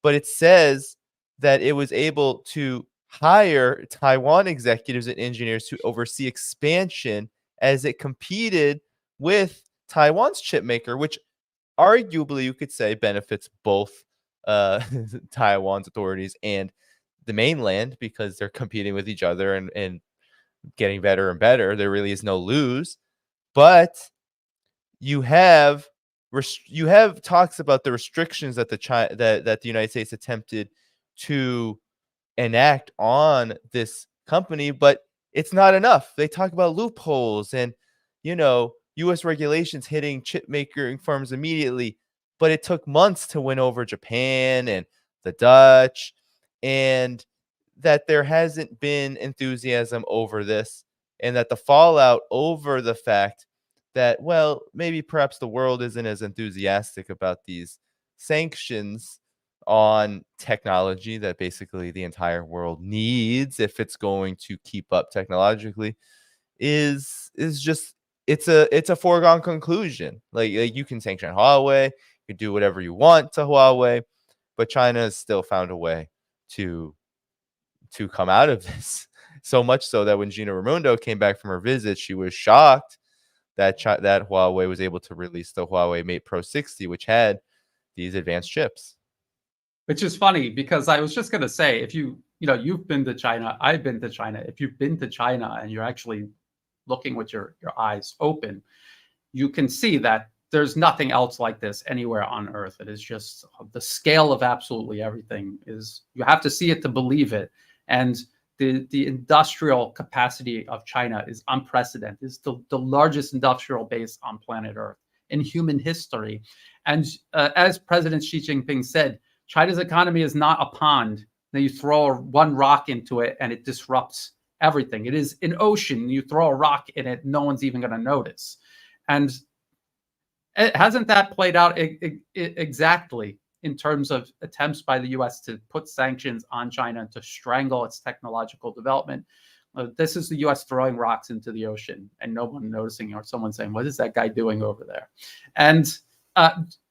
but it says that it was able to hire Taiwan executives and engineers to oversee expansion as it competed with Taiwan's chipmaker, which arguably you could say benefits both Taiwan's authorities and the mainland, because they're competing with each other and getting better and better. There really is no lose. But you have talks about the restrictions that the United States attempted to enact on this company, but it's not enough. They talk about loopholes and U.S. regulations hitting chip making firms immediately, but it took months to win over Japan and the Dutch, and that there hasn't been enthusiasm over this, and that the fallout over the fact that, well, maybe perhaps the world isn't as enthusiastic about these sanctions on technology that basically the entire world needs if it's going to keep up technologically is just it's a foregone conclusion. Like you can sanction Huawei, you can do whatever you want to Huawei, but China has still found a way to come out of this. So much so that when Gina Raimondo came back from her visit, she was shocked that that Huawei was able to release the Huawei Mate Pro 60, which had these advanced chips. Which is funny, because I was just going to say, if you've been to China, I've been to China. If you've been to China and you're actually looking with your eyes open, you can see that there's nothing else like this anywhere on earth. It is just the scale of absolutely everything is, you have to see it to believe it. And the industrial capacity of China is unprecedented. It's the largest industrial base on planet Earth in human history. And as President Xi Jinping said, China's economy is not a pond. Then you throw one rock into it and it disrupts everything. It is an ocean. You throw a rock in it, no one's even going to notice. And hasn't that played out exactly in terms of attempts by the U.S. to put sanctions on China and to strangle its technological development? This is the U.S. throwing rocks into the ocean and no one noticing, or someone saying, what is that guy doing over there? And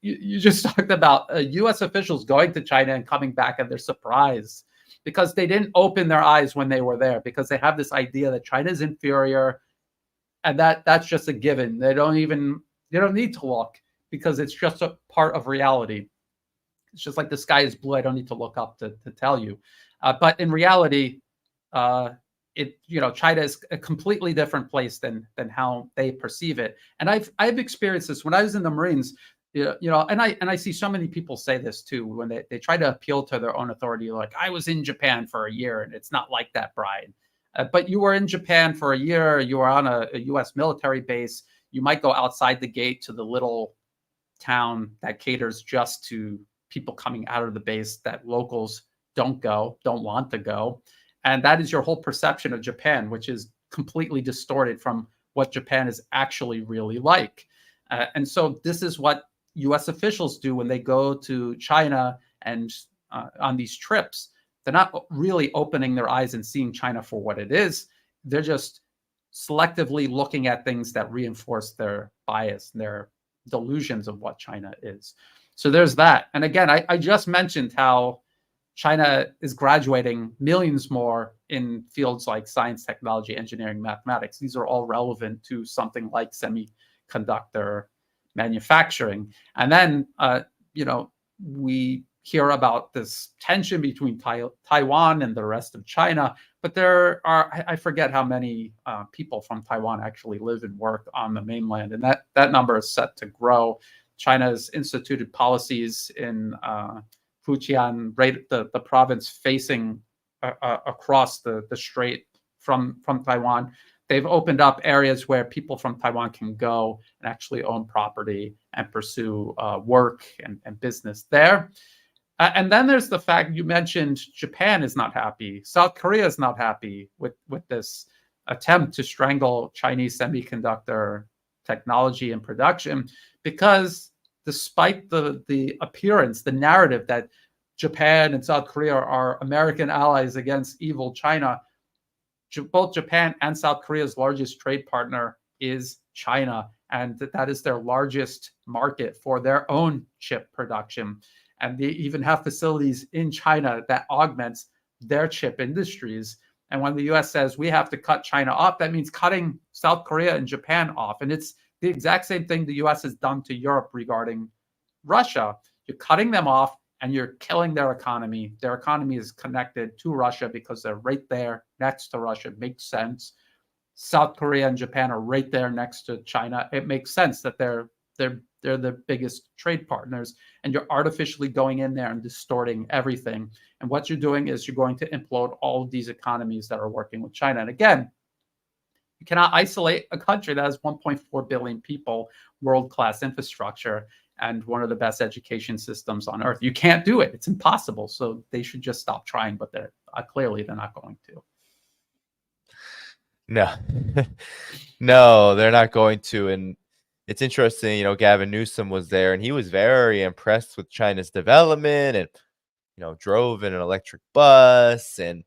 you just talked about U.S. officials going to China and coming back, and they're surprised because they didn't open their eyes when they were there, because they have this idea that China is inferior, and that's just a given. They don't need to look, because it's just a part of reality. It's just like the sky is blue. I don't need to look up to tell you. But in reality, China is a completely different place than how they perceive it. And I've experienced this when I was in the Marines. and I see so many people say this too when they try to appeal to their own authority. Like, I was in Japan for a year, and it's not like that, Brian. But you were in Japan for a year. You were on a U.S. military base. You might go outside the gate to the little town that caters just to people coming out of the base that locals don't want to go. And that is your whole perception of Japan, which is completely distorted from what Japan is actually really like. And so this is what U.S. officials do when they go to China and on these trips. They're not really opening their eyes and seeing China for what it is. They're just selectively looking at things that reinforce their bias, their delusions of what China is. So there's that. And again, I just mentioned how China is graduating millions more in fields like science, technology, engineering, mathematics. These are all relevant to something like semiconductor manufacturing. And then, we hear about this tension between Taiwan and the rest of China, but there are, I forget how many people from Taiwan actually live and work on the mainland, and that number is set to grow. China's instituted policies in Fujian, right, the province facing across the strait from Taiwan. They've opened up areas where people from Taiwan can go and actually own property and pursue work and business there. And then there's the fact you mentioned Japan is not happy. South Korea is not happy with this attempt to strangle Chinese semiconductor technology and production, because despite the appearance, the narrative that Japan and South Korea are American allies against evil China, both Japan and South Korea's largest trade partner is China, and that is their largest market for their own chip production. And they even have facilities in China that augments their chip industries. And when the US says we have to cut China off, that means cutting South Korea and Japan off. And it's the exact same thing the US has done to Europe regarding Russia. You're cutting them off and you're killing their economy. Their economy is connected to Russia because they're right there next to Russia. It makes sense. South Korea and Japan are right there next to China. It makes sense that they're the biggest trade partners, and you're artificially going in there and distorting everything. And what you're doing is you're going to implode all of these economies that are working with China. And again, you cannot isolate a country that has 1.4 billion people, world-class infrastructure, and one of the best education systems on earth. You can't do it. It's impossible. So they should just stop trying, but they're not going to. No, no, they're not going to. And it's interesting, Gavin Newsom was there and he was very impressed with China's development and, drove in an electric bus and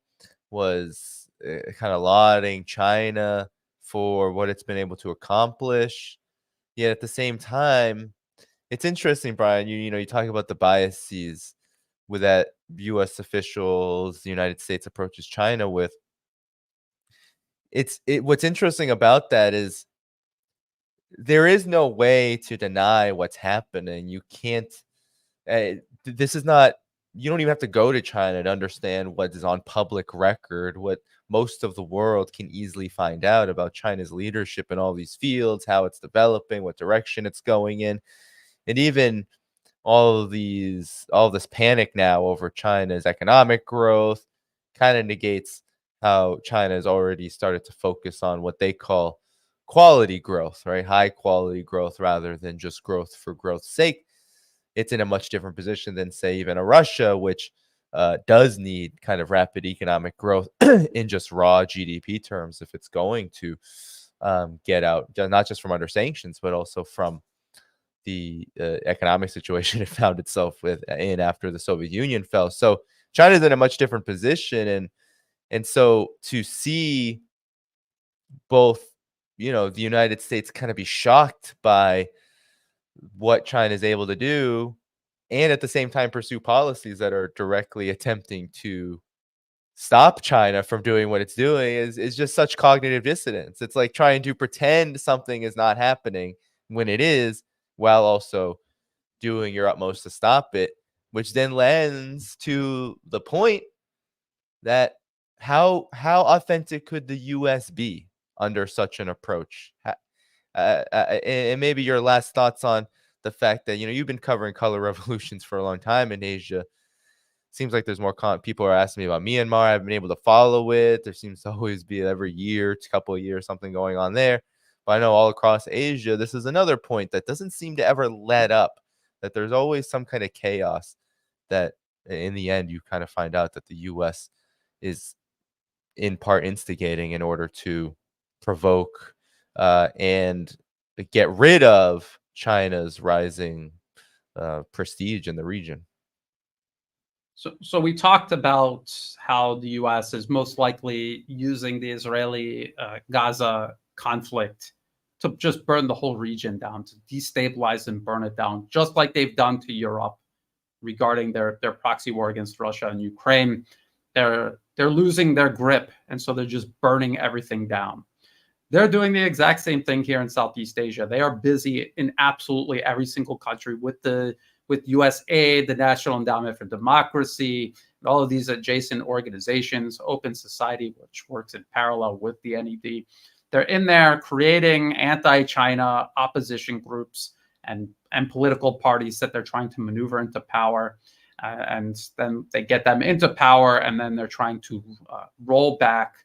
was kind of lauding China for what it's been able to accomplish. Yet at the same time, it's interesting, Brian, you talk about the biases with that U.S. officials, the United States approaches China with. What's interesting about that is there is no way to deny what's happening. You can't, this is not, you don't even have to go to China to understand what is on public record, what most of the world can easily find out about China's leadership in all these fields, how it's developing, what direction it's going in. And even all this panic now over China's economic growth kind of negates how China has already started to focus on what they call quality growth, right? High quality growth rather than just growth for growth's sake. It's in a much different position than, say, even a Russia, which does need kind of rapid economic growth in just raw GDP terms if it's going to get out, not just from under sanctions, but also from the economic situation it found itself in after the Soviet Union fell. So China's in a much different position, and so to see both, the United States kind of be shocked by what China is able to do, and at the same time pursue policies that are directly attempting to stop China from doing what it's doing is just such cognitive dissonance. It's like trying to pretend something is not happening when it is, while also doing your utmost to stop it, which then lends to the point that how authentic could the U.S. be under such an approach? And maybe your last thoughts on the fact that, you've been covering color revolutions for a long time in Asia. Seems like there's more people are asking me about Myanmar. I've been able to follow it. There seems to always be every year, couple of years, something going on there. But I know all across Asia, this is another point that doesn't seem to ever let up, that there's always some kind of chaos that in the end you kind of find out that the U.S. is in part instigating in order to provoke and get rid of China's rising prestige in the region. So we talked about how the U.S. is most likely using the Israeli Gaza conflict to just burn the whole region down, to destabilize and burn it down, just like they've done to Europe regarding their proxy war against Russia and Ukraine. They're losing their grip, and so they're just burning everything down. They're doing the exact same thing here in Southeast Asia. They are busy in absolutely every single country with U.S. aid, the National Endowment for Democracy, and all of these adjacent organizations, Open Society, which works in parallel with the NED. They're in there creating anti-China opposition groups and political parties that they're trying to maneuver into power. And then they get them into power, and then they're trying to roll back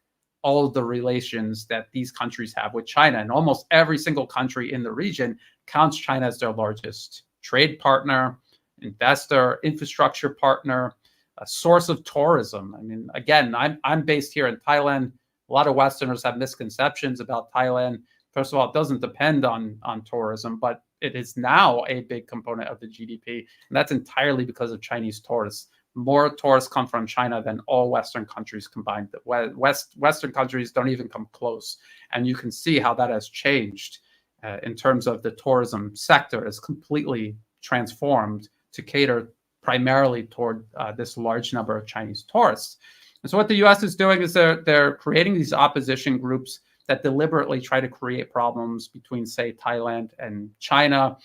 all of the relations that these countries have with China. And almost every single country in the region counts China as their largest trade partner, investor, infrastructure partner, a source of tourism. I mean, again, I'm based here in Thailand. A lot of Westerners have misconceptions about Thailand. First of all, it doesn't depend on tourism, but it is now a big component of the GDP, and that's entirely because of Chinese tourists. More tourists come from China than all Western countries combined. Western countries don't even come close, and you can see how that has changed in terms of the tourism sector is completely transformed to cater primarily toward this large number of Chinese tourists. And so what the U.S. is doing is they're creating these opposition groups that deliberately try to create problems between, say, Thailand and China.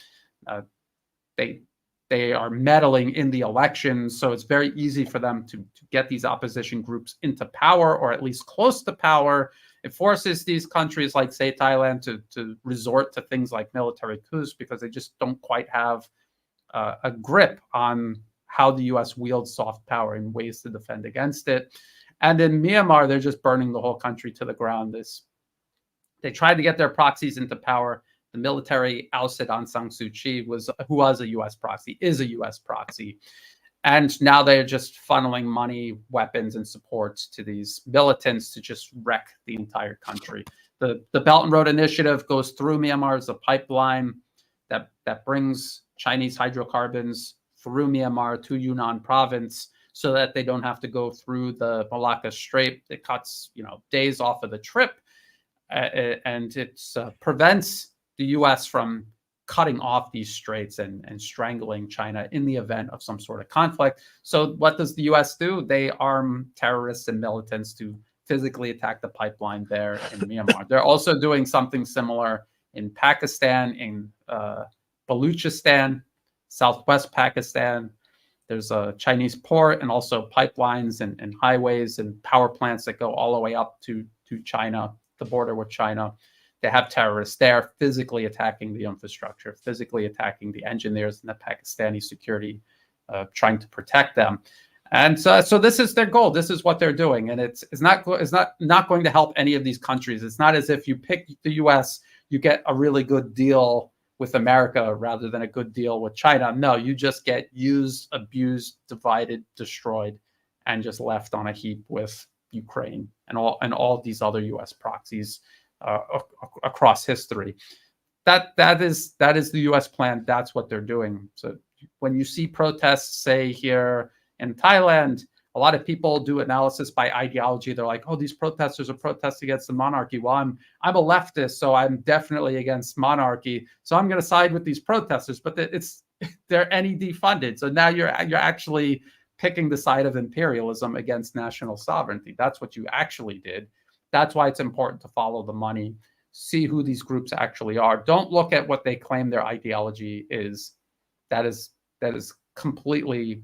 They are meddling in the elections, so it's very easy for them to get these opposition groups into power, or at least close to power. It forces these countries like, say, Thailand to resort to things like military coups because they just don't quite have a grip on how the U.S. wields soft power in ways to defend against it. And in Myanmar, they're just burning the whole country to the ground. They tried to get their proxies into power. The military ousted Aung San Suu Kyi, who was a U.S. proxy, is a U.S. proxy. And now they're just funneling money, weapons, and support to these militants to just wreck the entire country. The Belt and Road Initiative goes through Myanmar as a pipeline that brings Chinese hydrocarbons through Myanmar to Yunnan province so that they don't have to go through the Malacca Strait. It cuts days off of the trip, and it prevents the U.S. from cutting off these straits and strangling China in the event of some sort of conflict. So what does the U.S. do? They arm terrorists and militants to physically attack the pipeline there in Myanmar. They're also doing something similar in Pakistan, in Baluchistan, southwest Pakistan. There's a Chinese port and also pipelines and highways and power plants that go all the way up to China, the border with China. They have terrorists there physically attacking the infrastructure, physically attacking the engineers and the Pakistani security, trying to protect them. And so this is their goal. This is what they're doing, and it's not going to help any of these countries. It's not as if you pick the U.S., you get a really good deal with America rather than a good deal with China. No, you just get used, abused, divided, destroyed, and just left on a heap with Ukraine and all these other U.S. proxies across history. That is the U.S. plan. That's what they're doing. So when you see protests, say here in Thailand, a lot of people do analysis by ideology. They're like, oh, these protesters are protesting against the monarchy. Well, I'm a leftist, so I'm definitely against monarchy. So I'm going to side with these protesters. But they're NED funded. So now you're actually picking the side of imperialism against national sovereignty. That's what you actually did. That's why it's important to follow the money, see who these groups actually are. Don't look at what they claim their ideology is. That is completely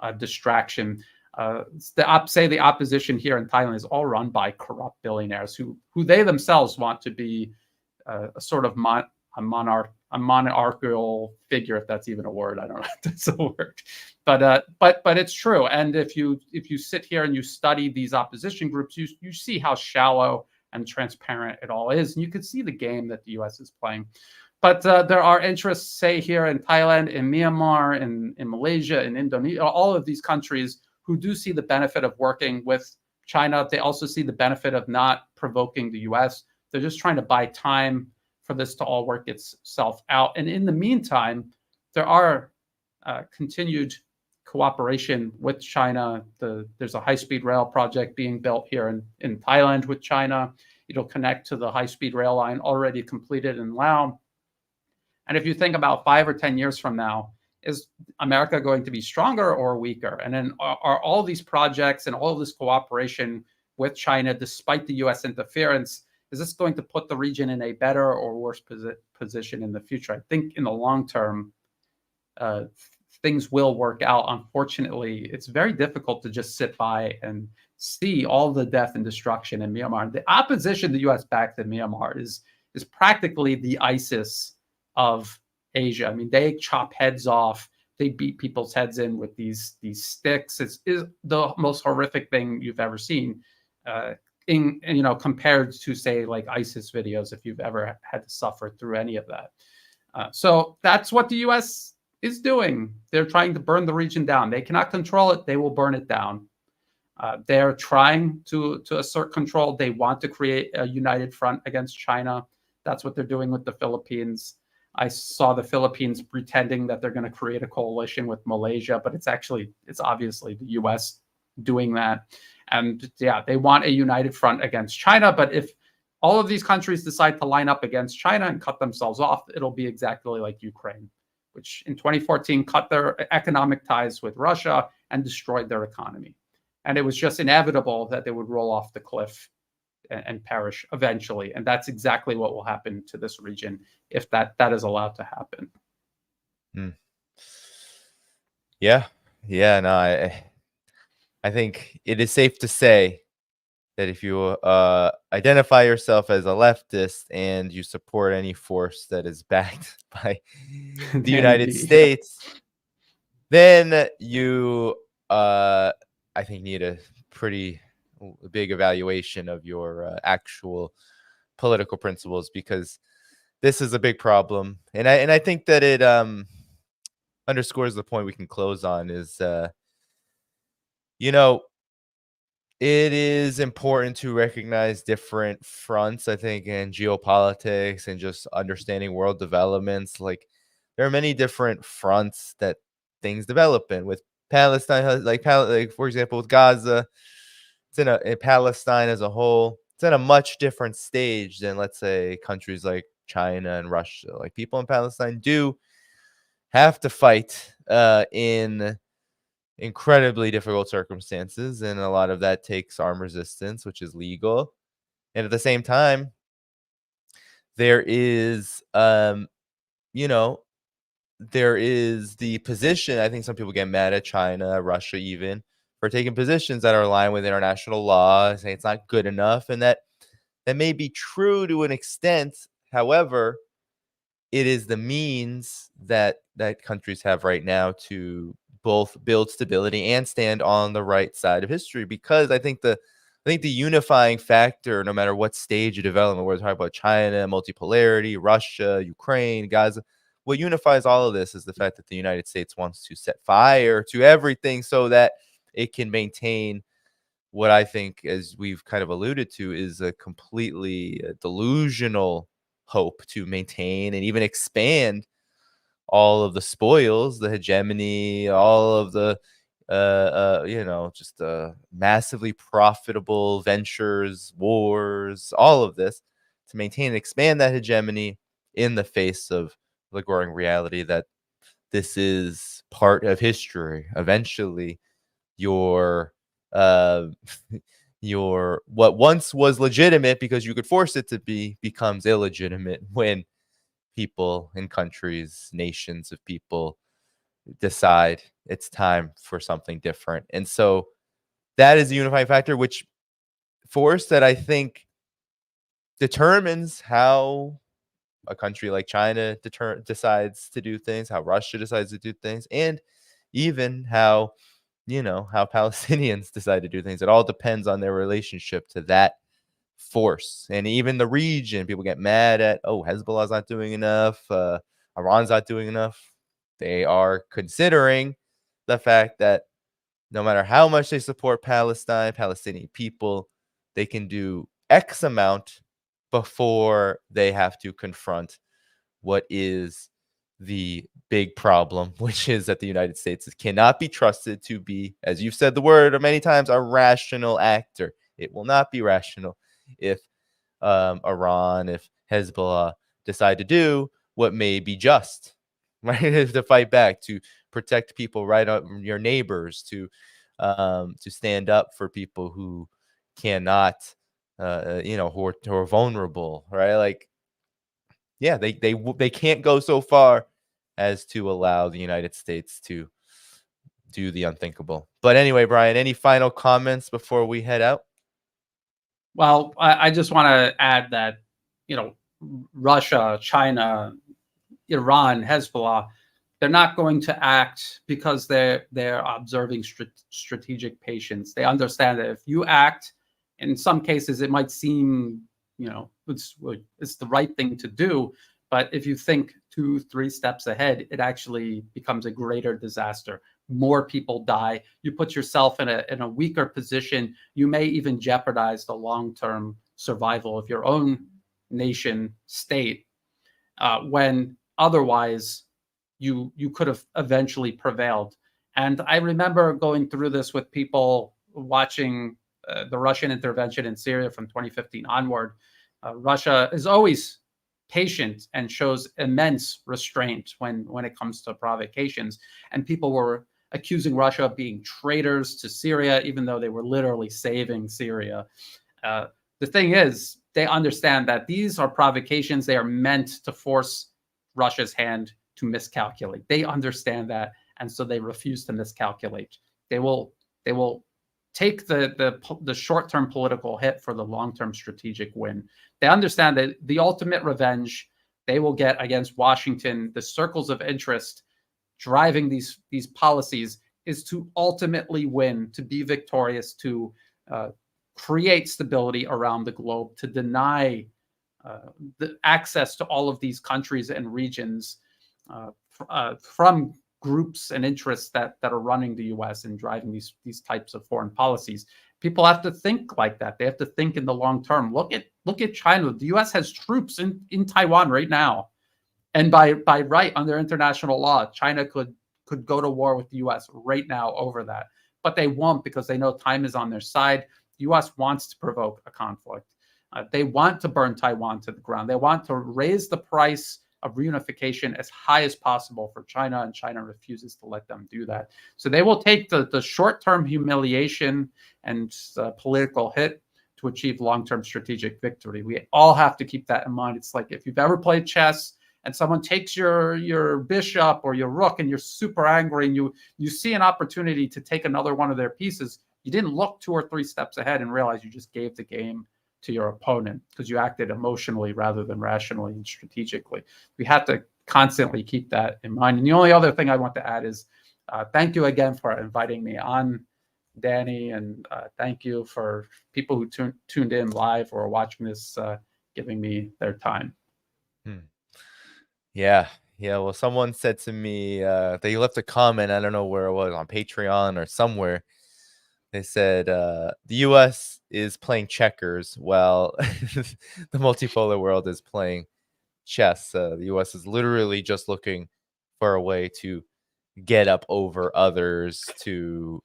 a distraction. The opposition here in Thailand is all run by corrupt billionaires who they themselves want to be a sort of a monarchical figure, if that's even a word. I don't know if that's a word, but it's true. And if you sit here and you study these opposition groups, you see how shallow and transparent it all is, and you can see the game that the U.S. is playing. But there are interests, say here in Thailand, in Myanmar, in Malaysia, in Indonesia, all of these countries who do see the benefit of working with China. They also see the benefit of not provoking the U.S. They're just trying to buy time for this to all work itself out. And in the meantime, there are continued cooperation with China. There's a high-speed rail project being built here in Thailand with China. It'll connect to the high-speed rail line already completed in Laos. And if you think about 5 or 10 years from now, is America going to be stronger or weaker? And then are all these projects and all of this cooperation with China, despite the U.S. interference, is this going to put the region in a better or worse position in the future? I think in the long term, things will work out. Unfortunately, it's very difficult to just sit by and see all the death and destruction in Myanmar. The opposition the U.S. backs in Myanmar is practically the ISIS of Asia. I mean, they chop heads off. They beat people's heads in with these sticks. It's the most horrific thing you've ever seen. Compared to, say, like ISIS videos, if you've ever had to suffer through any of that. So that's what the U.S. is doing. They're trying to burn the region down. They cannot control it. They will burn it down. They're trying to assert control. They want to create a united front against China. That's what they're doing with the Philippines. I saw the Philippines pretending that they're going to create a coalition with Malaysia, but it's obviously the U.S. doing that. And yeah, they want a united front against China. But if all of these countries decide to line up against China and cut themselves off, it'll be exactly like Ukraine, which in 2014 cut their economic ties with Russia and destroyed their economy. And it was just inevitable that they would roll off the cliff and perish eventually. And that's exactly what will happen to this region if that is allowed to happen. Yeah. No, I think it is safe to say that if you identify yourself as a leftist and you support any force that is backed by the United States, then you, I think, need a pretty big evaluation of your actual political principles, because this is a big problem. And I think that it underscores the point we can close on is, it is important to recognize different fronts, I think, in geopolitics and just understanding world developments. Like, there are many different fronts that things develop in. With Palestine, like for example, with Gaza, it's in Palestine as a whole, it's in a much different stage than, let's say, countries like China and Russia. Like, people in Palestine do have to fight in incredibly difficult circumstances, and a lot of that takes armed resistance, which is legal. And at the same time, there is there is the position. I think some people get mad at China, Russia even, for taking positions that are aligned with international law, saying it's not good enough, and that may be true to an extent. However, it is the means that countries have right now to both build stability and stand on the right side of history. Because I think the unifying factor, no matter what stage of development, we're talking about China, multipolarity, Russia, Ukraine, Gaza, what unifies all of this is the fact that the United States wants to set fire to everything so that it can maintain what I think, as we've kind of alluded to, is a completely delusional hope to maintain and even expand all of the spoils, the hegemony, all of the just massively profitable ventures, wars, all of this, to maintain and expand that hegemony in the face of the growing reality that this is part of history. Eventually, your what once was legitimate because you could force it to be becomes illegitimate when people in countries, nations of people, decide it's time for something different. And so that is the unifying factor, which force that I think determines how a country like China decides to do things, how Russia decides to do things, and even how, how Palestinians decide to do things. It all depends on their relationship to that force. And even the region, people get mad at, oh, Hezbollah's not doing enough, Iran's not doing enough. They are considering the fact that no matter how much they support Palestinian people, they can do X amount before they have to confront what is the big problem, which is that the United States cannot be trusted to be, as you've said the word many times, a rational actor. It will not be rational if Iran, if Hezbollah decide to do what may be just, right? To fight back, to protect people, right, your neighbors, to stand up for people who cannot, who are vulnerable, right? Like, yeah, they can't go so far as to allow the United States to do the unthinkable. But anyway, Brian, any final comments before we head out? Well, I just want to add that, Russia, China, Iran, Hezbollah, they're not going to act because they're observing strategic patience. They understand that if you act, in some cases, it might seem, it's the right thing to do. But if you think 2-3 steps ahead, it actually becomes a greater disaster. More people die. You put yourself in a weaker position. You may even jeopardize the long-term survival of your own nation state, when otherwise you could have eventually prevailed. And I remember going through this with people watching the Russian intervention in Syria from 2015 onward. Russia is always patient and shows immense restraint when it comes to provocations. And people were accusing Russia of being traitors to Syria, even though they were literally saving Syria. The thing is, they understand that these are provocations. They are meant to force Russia's hand to miscalculate. They understand that, and so they refuse to miscalculate. They will take the short-term political hit for the long-term strategic win. They understand that the ultimate revenge they will get against Washington, the circles of interest driving these policies, is to ultimately win, to be victorious, to create stability around the globe, to deny the access to all of these countries and regions from groups and interests that are running the U.S. and driving these types of foreign policies. People have to think like that. They have to think in the long term. Look at China. The U.S. has troops in Taiwan right now, and by right under international law, China could go to war with the U.S. right now over that. But they won't, because they know time is on their side. The U.S. wants to provoke a conflict. They want to burn Taiwan to the ground. They want to raise the price of reunification as high as possible for China, and China refuses to let them do that. So they will take the short-term humiliation and political hit to achieve long-term strategic victory. We all have to keep that in mind. It's like if you've ever played chess and someone takes your bishop or your rook and you're super angry and you see an opportunity to take another one of their pieces, you didn't look 2 or 3 steps ahead and realize you just gave the game to your opponent because you acted emotionally rather than rationally and strategically. We have to constantly keep that in mind. And the only other thing I want to add is thank you again for inviting me on, Danny, and thank you for people who tuned in live or watching this, giving me their time. Yeah. Well, someone said to me, they left a comment, I don't know where it was, on Patreon or somewhere. They said the U.S. is playing checkers while the multipolar world is playing chess. The U.S. is literally just looking for a way to get up over others, to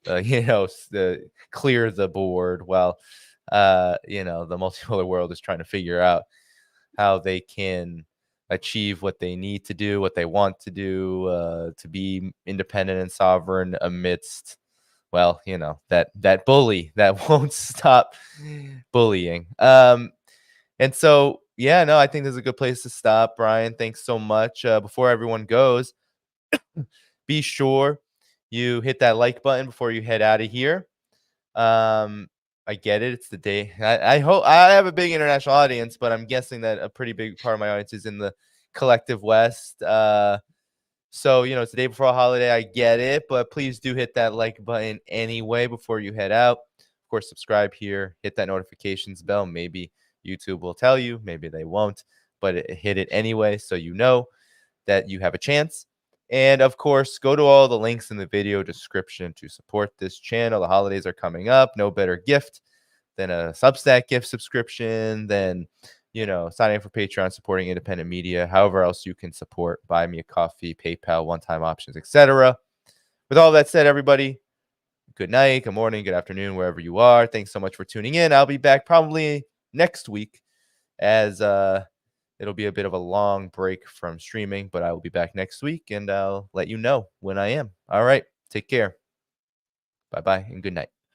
clear the board, while the multipolar world is trying to figure out how they can achieve what they need to do, what they want to do, to be independent and sovereign amidst, well, that bully that won't stop bullying. And so, I think this is a good place to stop. Brian, thanks so much. Before everyone goes, be sure you hit that like button before you head out of here. I get it. It's the day. I hope I have a big international audience, but I'm guessing that a pretty big part of my audience is in the collective West. So, you know, it's the day before a holiday. I get it, but please do hit that like button anyway before you head out. Of course, subscribe here, hit that notifications bell. Maybe YouTube will tell you, maybe they won't, but hit it anyway so you know that you have a chance. And of course, go to all the links in the video description to support this channel. The holidays are coming up. No better gift than a Substack gift subscription, than, you know, signing up for Patreon, supporting independent media, however else you can support, buy me a coffee, PayPal, one-time options, etc. With all that said, everybody, good night, good morning, good afternoon, wherever you are. Thanks so much for tuning in. I'll be back probably next week, as it'll be a bit of a long break from streaming, but I will be back next week, and I'll let you know when I am. All right, take care. Bye-bye, and good night.